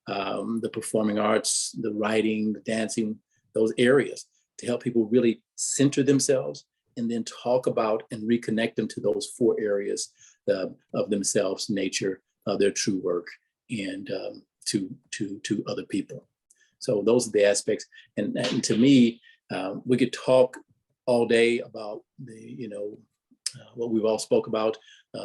[SPEAKER 3] the performing arts, the writing, the dancing, those areas, to help people really center themselves and then talk about and reconnect them to those 4 areas of themselves, nature, their true work, and to other people. So those are the aspects. And to me, we could talk all day about what we've all spoke about,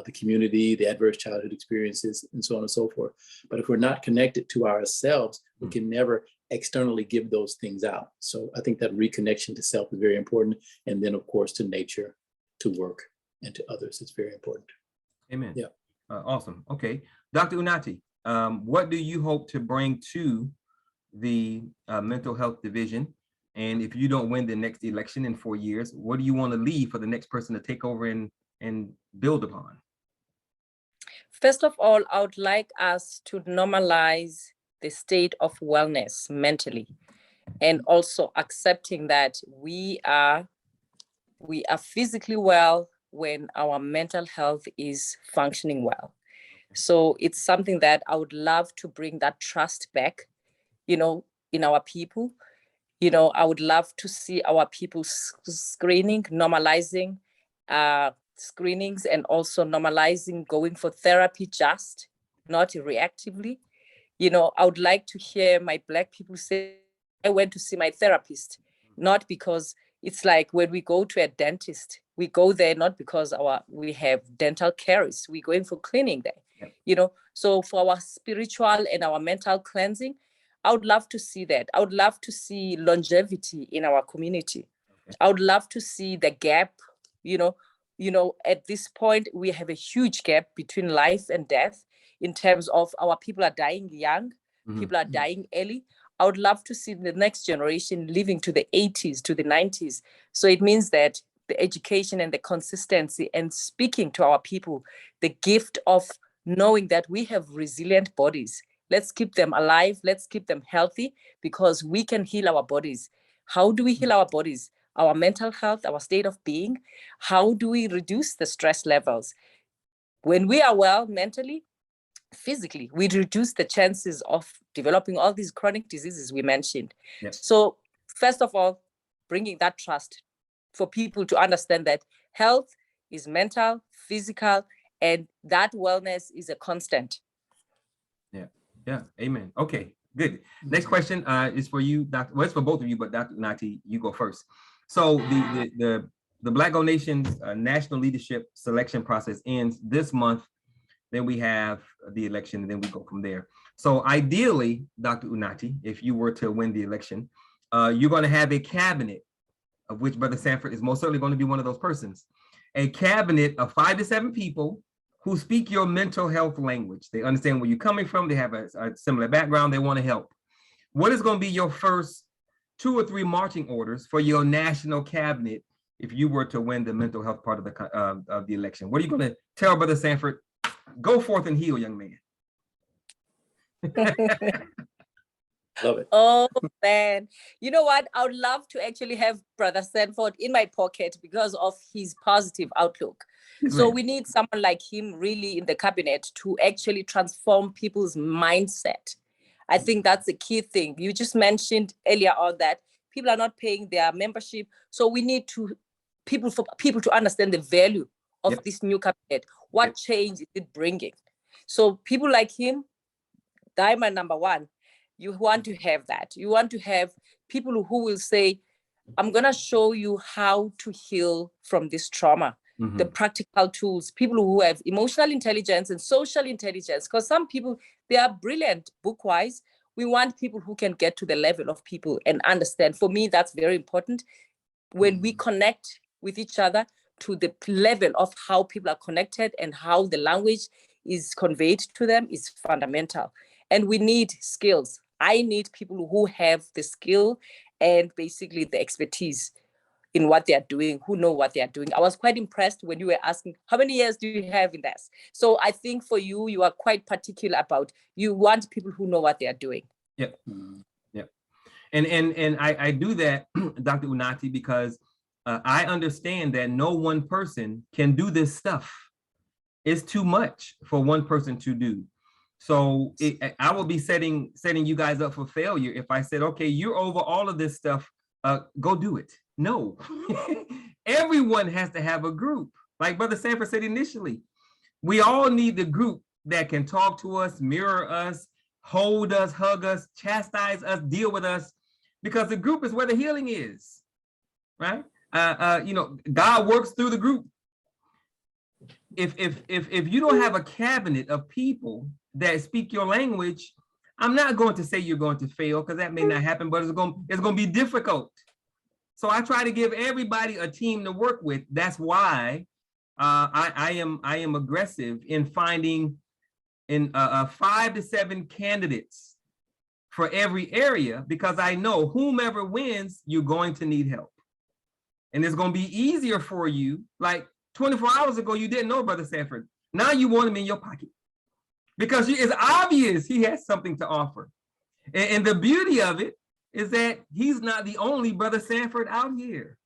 [SPEAKER 3] the community, the adverse childhood experiences, and so on and so forth. But if we're not connected to ourselves, we can never externally give those things out. So I think that reconnection to self is very important. And then, of course, to nature, to work, and to others is very important.
[SPEAKER 1] Amen.
[SPEAKER 3] Yeah.
[SPEAKER 1] Awesome. Okay. Dr. Unati, what do you hope to bring to the mental health division? And if you don't win the next election in 4 years, what do you want to leave for the next person to take over and build upon?
[SPEAKER 2] First of all, I would like us to normalize the state of wellness mentally, and also accepting that we are physically well when our mental health is functioning well. So it's something that I would love to bring that trust back, in our people. I would love to see our people screening, normalizing screenings, and also normalizing going for therapy just, not reactively. I would like to hear my Black people say, I went to see my therapist, not because it's like when we go to a dentist, we go there not because we have dental caries, we're going for cleaning there.
[SPEAKER 1] Yep.
[SPEAKER 2] So for our spiritual and our mental cleansing, I would love to see that. I would love to see longevity in our community.
[SPEAKER 1] Okay.
[SPEAKER 2] I would love to see the gap. At this point, we have a huge gap between life and death in terms of our people are dying young, people are dying early. I would love to see the next generation living to the 80s, to the 90s. So it means that the education and the consistency and speaking to our people, the gift of knowing that we have resilient bodies. Let's keep them alive. Let's keep them healthy, because we can heal our bodies. How do we heal our bodies? Our mental health, our state of being. How do we reduce the stress levels? When we are well mentally, physically, we reduce the chances of developing all these chronic diseases we mentioned.
[SPEAKER 1] Yep.
[SPEAKER 2] So first of all, bringing that trust for people to understand that health is mental, physical, and that wellness is a constant.
[SPEAKER 1] Yeah. Amen. Okay, good. Next question is for you, Dr. Well, it's for both of you, but Dr. Unati, you go first. So the Black Gold Nation's national leadership selection process ends this month. Then we have the election, and then we go from there. So ideally, Dr. Unati, if you were to win the election, you're going to have a cabinet, of which Brother Sanford is most certainly going to be one of those persons. A cabinet of 5 to 7 people who speak your mental health language. They understand where you're coming from. They have a similar background. They want to help. What is going to be your first 2 or 3 marching orders for your national cabinet if you were to win the mental health part of the election? What are you going to tell Brother Sanford? Go forth and heal, young man.
[SPEAKER 3] Love it.
[SPEAKER 2] Oh, man. You know what? I would love to actually have Brother Sanford in my pocket because of his positive outlook. So we need someone like him really in the cabinet to actually transform people's mindset. I think that's the key thing. You just mentioned earlier on that people are not paying their membership. So we need people to understand the value of this new cabinet. What change is it bringing? So people like him, diamond number one, you want to have that. You want to have people who will say, I'm going to show you how to heal from this trauma. The practical tools, people who have emotional intelligence and social intelligence, because some people, they are brilliant book-wise. We want people who can get to the level of people and understand. For me, that's very important. When we connect with each other to the level of how people are connected and how the language is conveyed to them is fundamental. And we need skills. I need people who have the skill and basically the expertise in what they are doing, who know what they are doing. I was quite impressed when you were asking, how many years do you have in this? So I think for you, you are quite particular about, you want people who know what they are doing.
[SPEAKER 1] Yep. Yep. And I do that, Dr. Unati, because I understand that no one person can do this stuff. It's too much for one person to do. So I will be setting you guys up for failure if I said, okay, you're over all of this stuff, go do it. No, everyone has to have a group. Like Brother Sanford said initially, we all need the group that can talk to us, mirror us, hold us, hug us, chastise us, deal with us, because the group is where the healing is, right? God works through the group. If you don't have a cabinet of people that speak your language, I'm not going to say you're going to fail, because that may not happen, but it's going to be difficult. So I try to give everybody a team to work with. That's why I am aggressive in finding 5 to 7 candidates for every area, because I know whomever wins, you're going to need help. And it's going to be easier for you. Like 24 hours ago, you didn't know Brother Sanford. Now you want him in your pocket because it's obvious he has something to offer. And the beauty of it is that he's not the only Brother Sanford out here.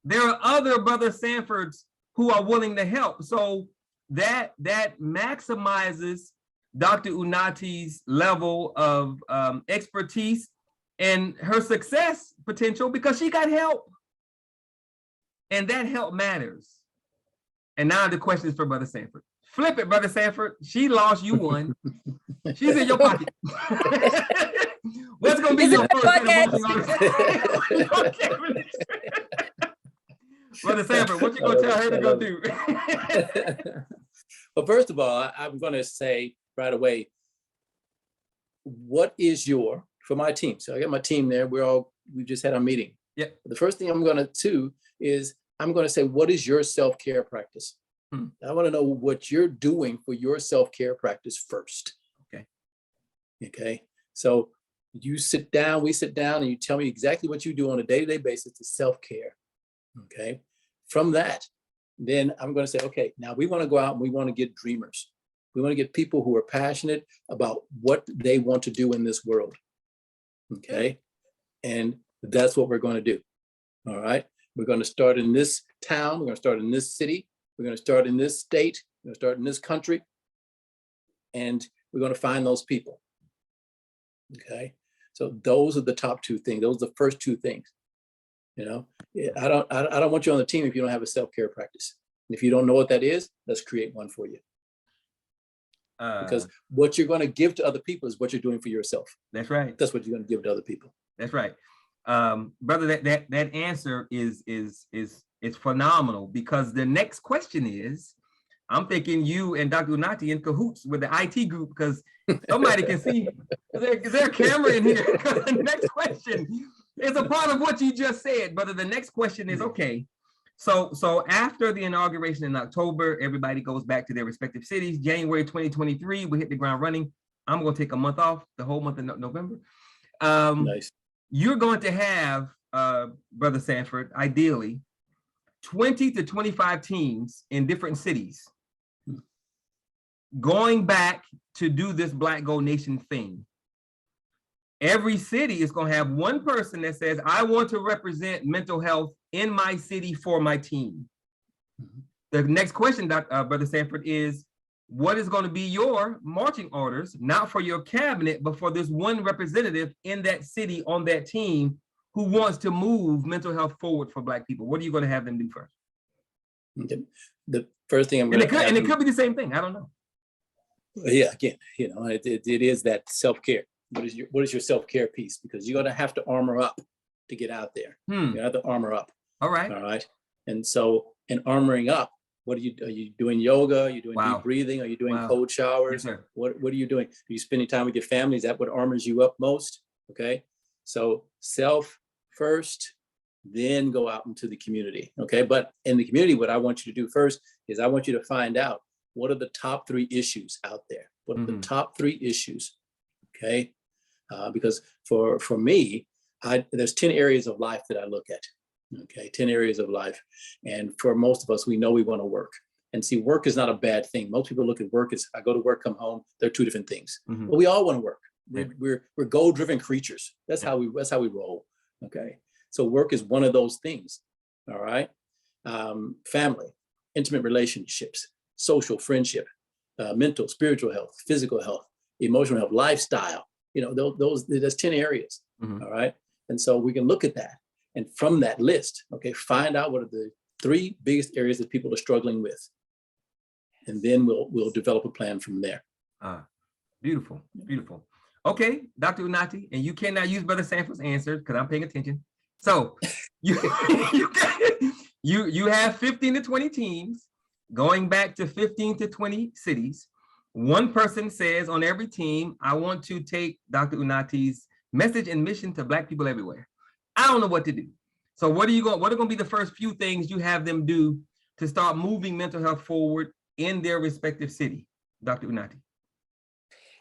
[SPEAKER 1] There are other Brother Sanfords who are willing to help. So that maximizes Dr. Unati's level of expertise and her success potential because she got help. And that help matters. And now the question is for Brother Sanford. Flip it, Brother Sanford. She lost, you won. She's in your pocket. What's going to be your first set of motion? Brother Sanford, what you going to tell her to go do?
[SPEAKER 3] Well, first of all, I'm going to say right away, what is for my team? So I got my team there. We just had our meeting.
[SPEAKER 1] Yeah.
[SPEAKER 3] The first thing I'm going to do is I'm going to say, what is your self-care practice? I want to know what you're doing for your self-care practice first. Okay. So we sit down, and you tell me exactly what you do on a day-to-day basis to self-care. Okay. From that, then I'm going to say, okay, now we want to go out and we want to get dreamers. We want to get people who are passionate about what they want to do in this world. Okay. And that's what we're going to do. All right. We're going to start in this town. We're going to start in this city. We're going to start in this state. We're going to start in this country. And we're going to find those people. Okay. So those are the top two things. Those are the first two things. You know, I don't want you on the team if you don't have a self-care practice. And if you don't know what that is, let's create one for you. Because what you're going to give to other people is what you're doing for yourself.
[SPEAKER 1] That's right.
[SPEAKER 3] That's what you're going to give to other people.
[SPEAKER 1] That's right. Brother, that answer is phenomenal, because the next question is, I'm thinking you and Dr. Unati in cahoots with the IT group, because somebody can see, is there a camera in here? The next question is a part of what you just said, brother. The next question is, okay, so after the inauguration in October, everybody goes back to their respective cities. January 2023, we hit the ground running. I'm going to take a month off, the whole month of November.
[SPEAKER 3] Nice.
[SPEAKER 1] You're going to have, Brother Sanford, ideally, 20 to 25 teams in different cities going back to do this Black Gold Nation thing. Every city is going to have one person that says, I want to represent mental health in my city for my team. The next question, Brother Sanford, is what is going to be your marching orders, not for your cabinet, but for this one representative in that city on that team who wants to move mental health forward for Black people? What are you going to have them do first?
[SPEAKER 3] The first thing I'm going to
[SPEAKER 1] and it could be the same thing. I don't know.
[SPEAKER 3] Yeah, again, you know, it is that self-care. What is your self-care piece? Because you're going to have to armor up to get out there. You have to armor up.
[SPEAKER 1] All right.
[SPEAKER 3] All right. And so in armoring up, are you doing yoga? Are you doing deep breathing? Are you doing cold showers?
[SPEAKER 1] Yes,
[SPEAKER 3] what are you doing? Are you spending time with your family? Is that what armors you up most? Okay. So self first, then go out into the community. Okay. But in the community, what I want you to do first is I want you to find out what are the top 3 issues out there? What are the top 3 issues? Okay. Because for me, there's 10 areas of life that I look at. Okay, 10 areas of life. And for most of us, we know we want to work. And see, work is not a bad thing. Most people look at work as I go to work, come home. They're 2 different things. But we all want to work. We're goal-driven creatures. That's how we roll. Okay. So work is one of those things. All right. Family, intimate relationships, social friendship, mental, spiritual health, physical health, emotional health, lifestyle. You know, there's 10 areas. All right. And so we can look at that. And from that list, okay, find out what are the 3 biggest areas that people are struggling with. And then we'll develop a plan from there.
[SPEAKER 1] Beautiful, beautiful. Okay, Dr. Unati, and you cannot use Brother Sanford's answer because I'm paying attention. So you have 15 to 20 teams going back to 15 to 20 cities. One person says on every team, I want to take Dr. Unati's message and mission to Black people everywhere. I don't know what to do. So what are going to be the first few things you have them do to start moving mental health forward in their respective city, Dr. Unati?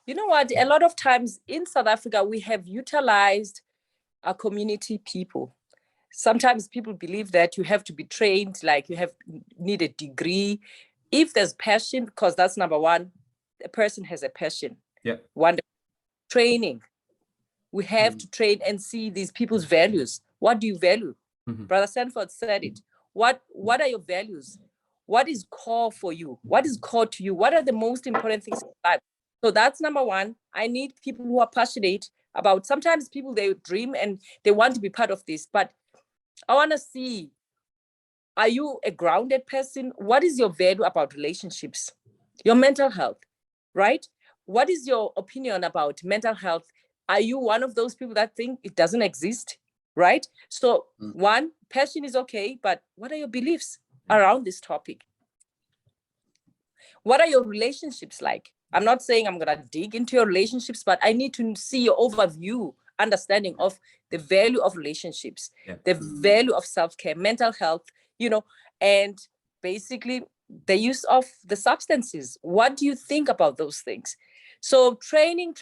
[SPEAKER 2] You know what? A lot of times in South Africa, we have utilized our community people. Sometimes people believe that you have to be trained, like you need a degree. If there's passion, because that's number one, a person has a passion.
[SPEAKER 1] Yeah.
[SPEAKER 2] Wonderful. Training. We have to train and see these people's values. What do you value? Brother Sanford said it. What are your values? What is core for you? What is core to you? What are the most important things in life? So that's number one. I need people who are passionate about, sometimes people, they dream and they want to be part of this, but I want to see, are you a grounded person? What is your value about relationships? Your mental health, right? What is your opinion about mental health? Are you one of those people that think it doesn't exist, right? So one, passion is okay, but what are your beliefs around this topic? What are your relationships like? I'm not saying I'm going to dig into your relationships, but I need to see your overview, understanding of the value of relationships, the value of self-care, mental health, and basically the use of the substances. What do you think about those things? So training.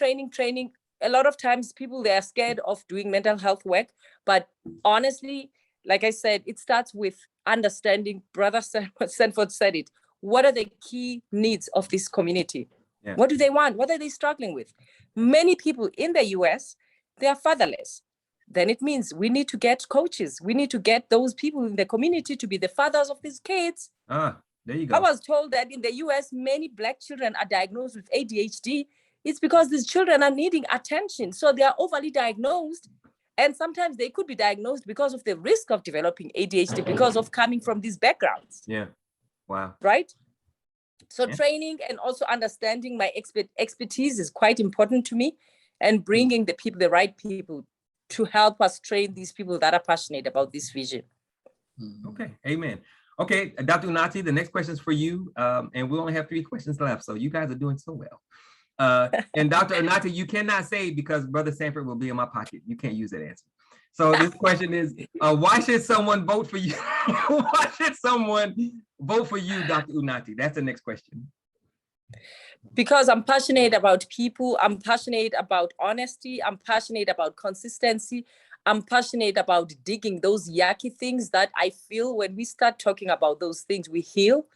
[SPEAKER 2] A lot of times people, they are scared of doing mental health work, but honestly, like I said, it starts with understanding. Brother Sanford said it. What are the key needs of this community? Yeah. What do they want? What are they struggling with? Many people in the US, they are fatherless. Then it means we need to get coaches. We need to get those people in the community to be the fathers of these kids.
[SPEAKER 1] There you go.
[SPEAKER 2] I was told that in the US, many Black children are diagnosed with ADHD. It's because these children are needing attention. So they are overly diagnosed. And sometimes they could be diagnosed because of the risk of developing ADHD because of coming from these backgrounds.
[SPEAKER 1] Yeah. Wow.
[SPEAKER 2] Right? So training and also understanding my expertise is quite important to me, and bringing the right people to help us train these people that are passionate about this vision.
[SPEAKER 1] Okay. Amen. Okay, Dr. Unati, the next question is for you. And we only have 3 questions left. So you guys are doing so well. And Dr. Unati, you cannot say because Brother Sanford will be in my pocket. You can't use that answer. So this question is, why should someone vote for you? Why should someone vote for you, Dr. Unati? That's the next question.
[SPEAKER 2] Because I'm passionate about people. I'm passionate about honesty. I'm passionate about consistency. I'm passionate about digging those yucky things that I feel when we start talking about those things, we heal.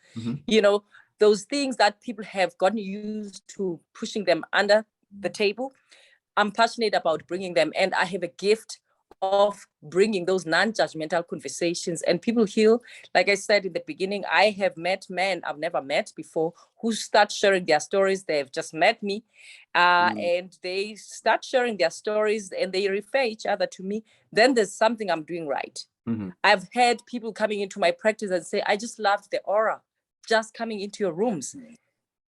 [SPEAKER 2] Those things that people have gotten used to pushing them under the table. I'm passionate about bringing them, and I have a gift of bringing those non-judgmental conversations, and people heal. Like I said in the beginning, I have met men I've never met before who start sharing their stories. They've just met me, and they start sharing their stories and they refer each other to me. Then there's something I'm doing right. I've had people coming into my practice and say, I just loved the aura just coming into your rooms,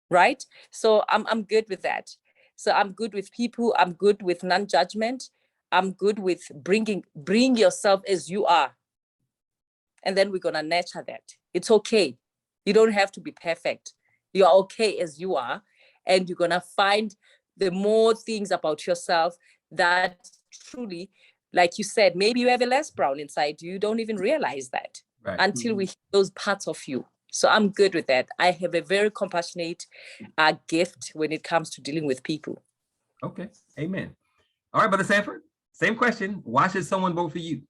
[SPEAKER 2] right? So I'm good with that. So I'm good with people. I'm good with non-judgment. I'm good with bring yourself as you are. And then we're going to nurture that. It's okay. You don't have to be perfect. You're okay as you are. And you're going to find the more things about yourself that truly, like you said, maybe you have a Les Brown inside. You don't even realize that until we hear those parts of you. So I'm good with that. I have a very compassionate gift when it comes to dealing with people.
[SPEAKER 1] Okay. Amen. All right, Brother Sanford, same question. Why should someone vote for you?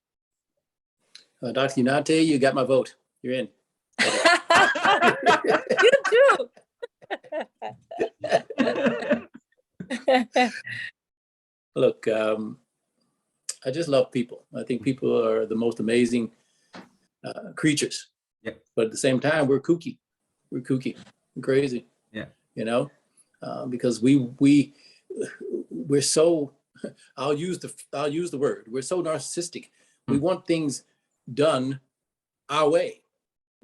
[SPEAKER 3] Dr. Unati, you got my vote. You're in.
[SPEAKER 2] You too.
[SPEAKER 3] Look, I just love people. I think people are the most amazing creatures.
[SPEAKER 1] Yeah.
[SPEAKER 3] But at the same time, we're kooky. We're crazy.
[SPEAKER 1] Yeah.
[SPEAKER 3] Because we're so, I'll use the word, we're so narcissistic. We want things done our way.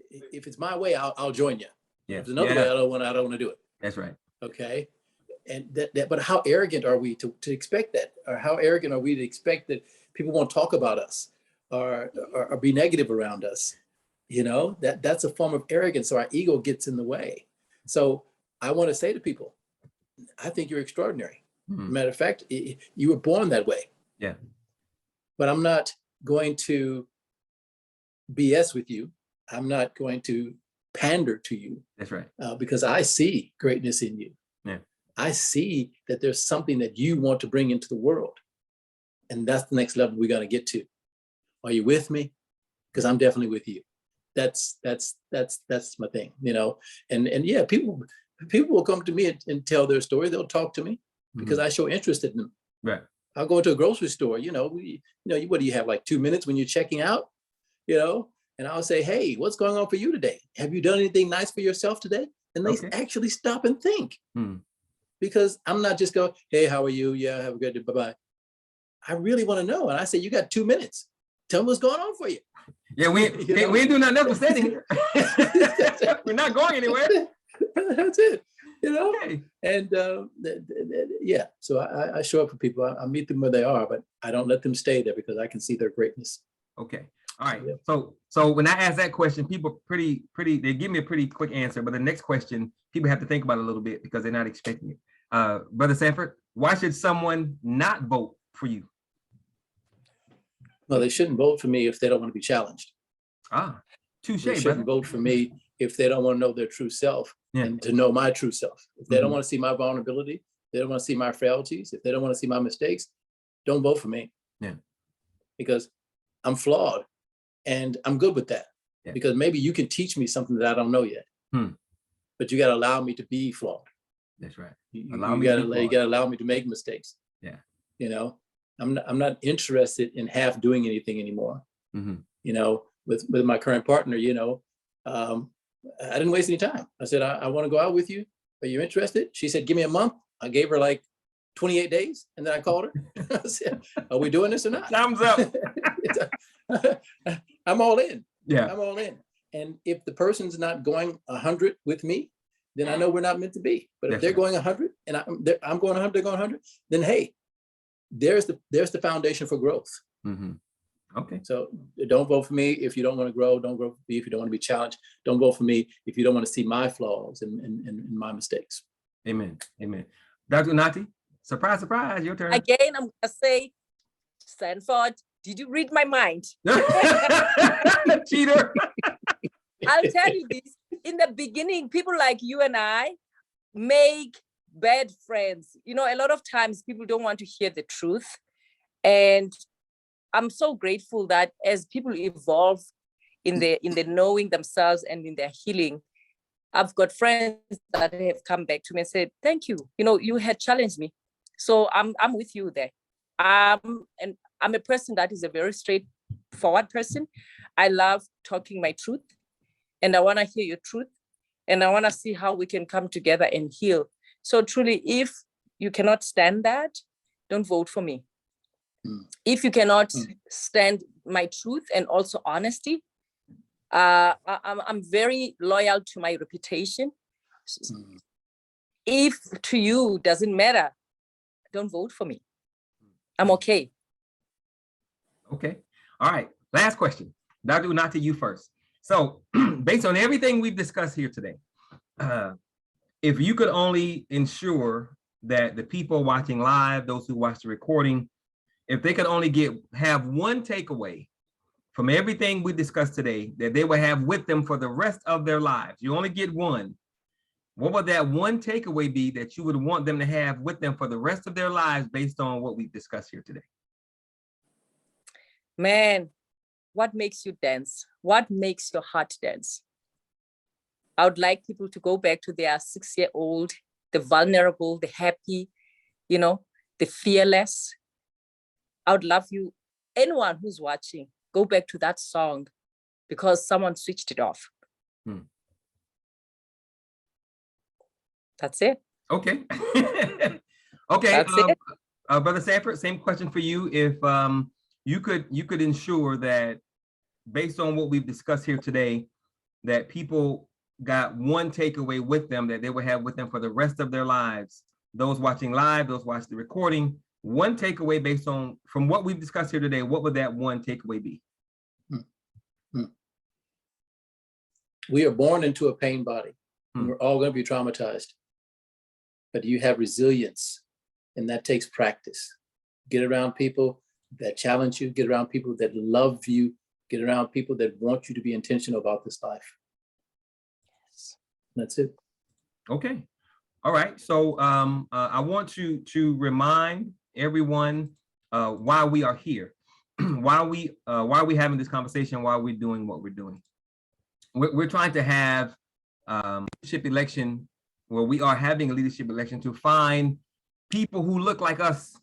[SPEAKER 3] If it's my way, I'll join you.
[SPEAKER 1] Yeah.
[SPEAKER 3] If it's another way, I don't want to do it.
[SPEAKER 1] That's right.
[SPEAKER 3] Okay. And but how arrogant are we to expect that? Or how arrogant are we to expect that people won't talk about us or be negative around us? That's a form of arrogance. So our ego gets in the way. So I want to say to people, I think you're extraordinary. Matter of fact, you were born that way.
[SPEAKER 1] Yeah.
[SPEAKER 3] But I'm not going to BS with you. I'm not going to pander to you.
[SPEAKER 1] That's right.
[SPEAKER 3] Because I see greatness in you.
[SPEAKER 1] Yeah.
[SPEAKER 3] I see that there's something that you want to bring into the world. And that's the next level we're going to get to. Are you with me? Because I'm definitely with you. That's my thing, you know. And yeah, people will come to me and tell their story. They'll talk to me because I show interest in them.
[SPEAKER 1] Right.
[SPEAKER 3] I'll go into a grocery store, you know, what do you have, like 2 minutes when you're checking out, you know? And I'll say, hey, what's going on for you today? Have you done anything nice for yourself today? And they actually stop and think. Because I'm not just going, hey, how are you? Yeah, have a good day. Bye-bye. I really want to know. And I say, you got 2 minutes. Tell me what's going on for you.
[SPEAKER 1] Yeah, we ain't doing nothing else but sitting here. We're not going anywhere.
[SPEAKER 3] That's it. You know?
[SPEAKER 1] Okay.
[SPEAKER 3] And yeah, so I show up for people. I meet them where they are, but I don't let them stay there because I can see their greatness.
[SPEAKER 1] Okay. All right.
[SPEAKER 3] Yeah.
[SPEAKER 1] So when I ask that question, people they give me a pretty quick answer, but the next question, people have to think about it a little bit because they're not expecting it. Brother Sanford, why should someone not vote for you?
[SPEAKER 3] Well, they shouldn't vote for me if they don't want to be challenged.
[SPEAKER 1] Touche,
[SPEAKER 3] They shouldn't vote for me if they don't want to know their true self and to know my true self. If they don't want to see my vulnerability, they don't want to see my frailties, if they don't want to see my mistakes, don't vote for me.
[SPEAKER 1] Yeah.
[SPEAKER 3] Because I'm flawed and I'm good with that.
[SPEAKER 1] Yeah.
[SPEAKER 3] Because maybe you can teach me something that I don't know yet. But you got to allow me to be flawed.
[SPEAKER 1] That's right.
[SPEAKER 3] You got to allow me to make mistakes.
[SPEAKER 1] Yeah.
[SPEAKER 3] You know, I'm not interested in half doing anything anymore. You know, with my current partner, you know, I didn't waste any time. I said, I want to go out with you. Are you interested? She said, give me a month. I gave her like 28 days. And then I called her. I said, are we doing this or not?
[SPEAKER 1] Thumbs up.
[SPEAKER 3] I'm all in.
[SPEAKER 1] Yeah.
[SPEAKER 3] I'm all in. And if the person's not going 100 with me, then I know we're not meant to be. But if they're going 100 and I'm going 100, they're going 100, then hey, there's the foundation for growth.
[SPEAKER 1] Okay.
[SPEAKER 3] So don't vote for me if you don't want to grow. Don't vote for me if you don't want to be challenged. Don't vote for me if you don't want to see my flaws and my mistakes.
[SPEAKER 1] Amen. Amen. Dr. Unati, surprise, surprise, your turn.
[SPEAKER 2] Again, I'm gonna say, Sanford, did you read my mind?
[SPEAKER 1] Cheater.
[SPEAKER 2] I'll tell you this. In the beginning, people like you and I make bad friends. You know, a lot of times people don't want to hear the truth. And I'm so grateful that as people evolve in the knowing themselves and in their healing, I've got friends that have come back to me and said, thank you. You know, you had challenged me. So I'm with you there. And I'm a person that is a very straightforward person. I love talking my truth and I want to hear your truth. And I want to see how we can come together and heal. So truly, if you cannot stand that, don't vote for me. If you cannot stand my truth and also honesty, I'm very loyal to my reputation. If to you doesn't matter, don't vote for me. I'm okay.
[SPEAKER 1] Okay. All right. Last question. Dr. Unati, you first. So based on everything we've discussed here today, if you could only ensure that the people watching live, those who watch the recording, if they could only have one takeaway from everything we discussed today that they will have with them for the rest of their lives, you only get one, what would that one takeaway be that you would want them to have with them for the rest of their lives based on what we've discussed here today?
[SPEAKER 2] Man, what makes you dance? What makes your heart dance? I would like people to go back to their 6-year-old, the vulnerable, the happy, you know, the fearless. I would love you, anyone who's watching, go back to that song because someone switched it off. That's it.
[SPEAKER 1] Okay. Okay.
[SPEAKER 2] That's it.
[SPEAKER 1] Brother Sanford, same question for you. If you could ensure that based on what we've discussed here today, that people got one takeaway with them that they will have with them for the rest of their lives, those watching live, those watching the recording, one takeaway based on from what we've discussed here today, what would that one takeaway be?
[SPEAKER 3] We are born into a pain body. And we're all going to be traumatized. But you have resilience, and that takes practice. Get around people that challenge you, get around people that love you, get around people that want you to be intentional about this life. Yes. That's it.
[SPEAKER 1] Okay. All right, so I want to remind everyone why we are here, why we having this conversation, why we're doing what we're doing. We're trying to have leadership election where we are having a leadership election to find people who look like us,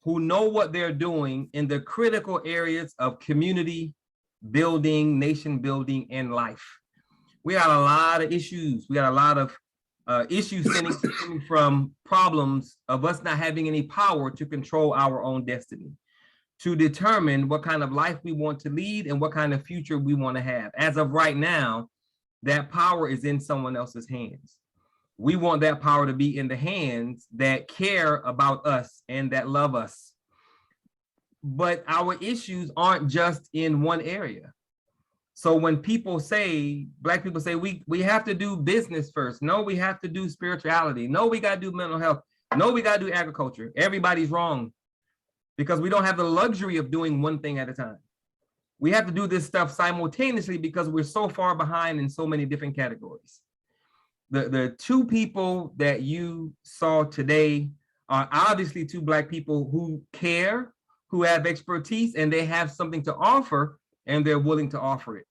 [SPEAKER 1] who know what they're doing in the critical areas of community building, nation building, and life. We got a lot of issues. We got a lot of issues stemming from problems of us not having any power to control our own destiny, to determine what kind of life we want to lead and what kind of future we want to have. As of right now, that power is in someone else's hands. We want that power to be in the hands that care about us and that love us. But our issues aren't just in one area. So when people say, Black people say, we have to do business first. No, we have to do spirituality. No, we got to do mental health. No, we got to do agriculture. Everybody's wrong, because we don't have the luxury of doing one thing at a time. We have to do this stuff simultaneously because we're so far behind in so many different categories. The two people that you saw today are obviously two Black people who care, who have expertise, and they have something to offer, and they're willing to offer it.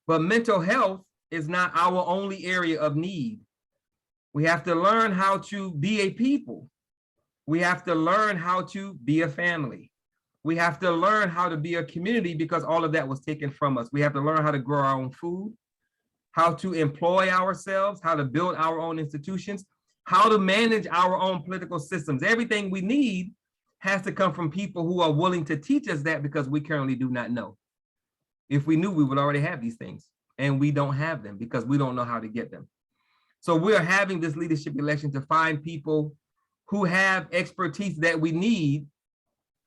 [SPEAKER 1] But mental health is not our only area of need. We have to learn how to be a people. We have to learn how to be a family. We have to learn how to be a community, because all of that was taken from us. We have to learn how to grow our own food, how to employ ourselves, how to build our own institutions, how to manage our own political systems. Everything we need has to come from people who are willing to teach us that, because we currently do not know. If we knew, we would already have these things, and we don't have them because we don't know how to get them. So we're having this leadership election to find people who have expertise that we need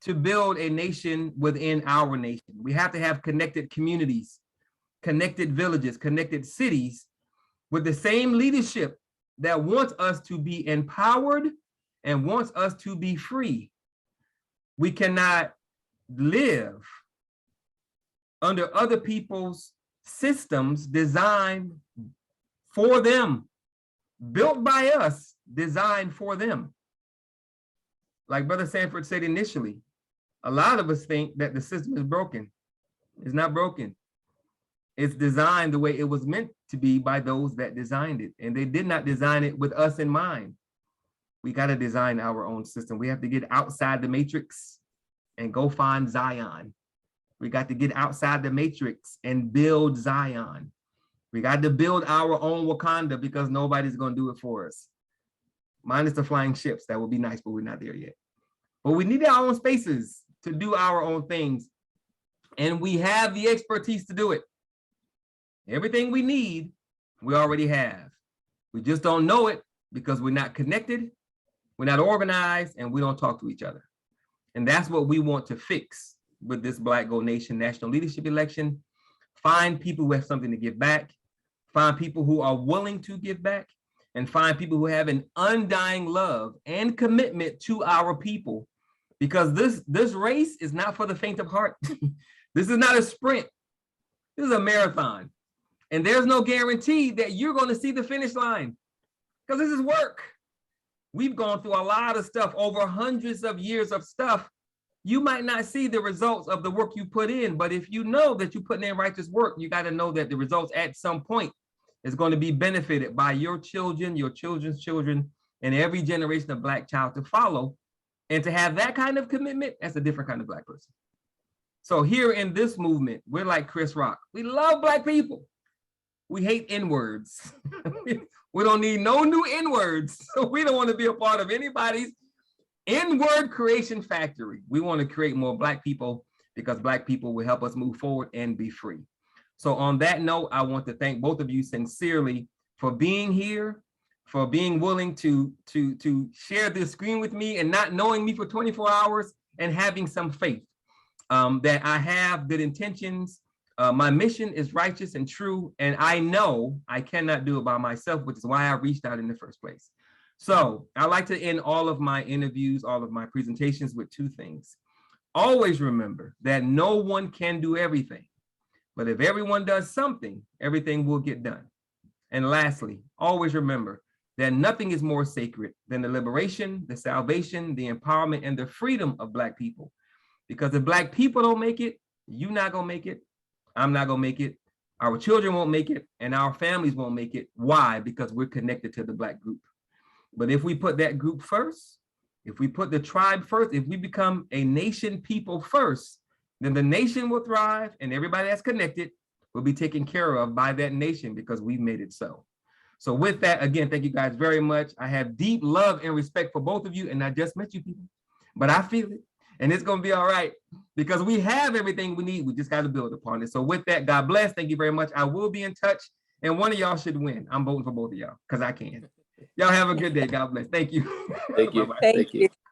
[SPEAKER 1] to build a nation within our nation. We have to have connected communities, connected villages, connected cities with the same leadership that wants us to be empowered and wants us to be free. We cannot live under other people's systems designed for them, built by us, designed for them. Like Brother Sanford said initially, a lot of us think that the system is broken. It's not broken. It's designed the way it was meant to be by those that designed it. And they did not design it with us in mind. We got to design our own system. We have to get outside the matrix and go find Zion. We got to get outside the matrix and build Zion. We got to build our own Wakanda, because nobody's going to do it for us. Minus the flying ships. That would be nice, but we're not there yet. But we need our own spaces to do our own things. And we have the expertise to do it. Everything we need, we already have. We just don't know it because we're not connected, we're not organized, and we don't talk to each other. And that's what we want to fix with this Black Gold Nation national leadership election. Find people who have something to give back, find people who are willing to give back, and find people who have an undying love and commitment to our people. Because this race is not for the faint of heart. This is not a sprint. This is a marathon. And there's no guarantee that you're going to see the finish line, because this is work. We've gone through a lot of stuff, over hundreds of years of stuff. You might not see the results of the work you put in, but if you know that you're putting in righteous work, you got to know that the results at some point is going to be benefited by your children, your children's children, and every generation of Black child to follow. And to have that kind of commitment, that's a different kind of Black person. So here in this movement, we're like Chris Rock. We love Black people. We hate N-words. We don't need no new N-words. So we don't want to be a part of anybody's N-word creation factory. We want to create more Black people, because Black people will help us move forward and be free. So on that note, I want to thank both of you sincerely for being here, for being willing to share this screen with me and not knowing me for 24 hours and having some faith that I have good intentions. My mission is righteous and true, and I know I cannot do it by myself, which is why I reached out in the first place. So I like to end all of my interviews, all of my presentations with two things. Always remember that no one can do everything, but if everyone does something, everything will get done. And lastly, always remember, that nothing is more sacred than the liberation, the salvation, the empowerment, and the freedom of Black people. Because if Black people don't make it, you're not gonna make it, I'm not gonna make it, our children won't make it, and our families won't make it. Why? Because we're connected to the Black group. But if we put that group first, if we put the tribe first, if we become a nation people first, then the nation will thrive and everybody that's connected will be taken care of by that nation because we've made it so. So with that, again, thank you guys very much. I have deep love and respect for both of you, and I just met you people, but I feel it, and it's gonna be all right because we have everything we need. We just got to build upon it. So with that, God bless. Thank you very much. I will be in touch, and one of y'all should win. I'm voting for both of y'all because I can. Y'all have a good day. God bless. Thank you.
[SPEAKER 3] Thank you.
[SPEAKER 2] Thank you.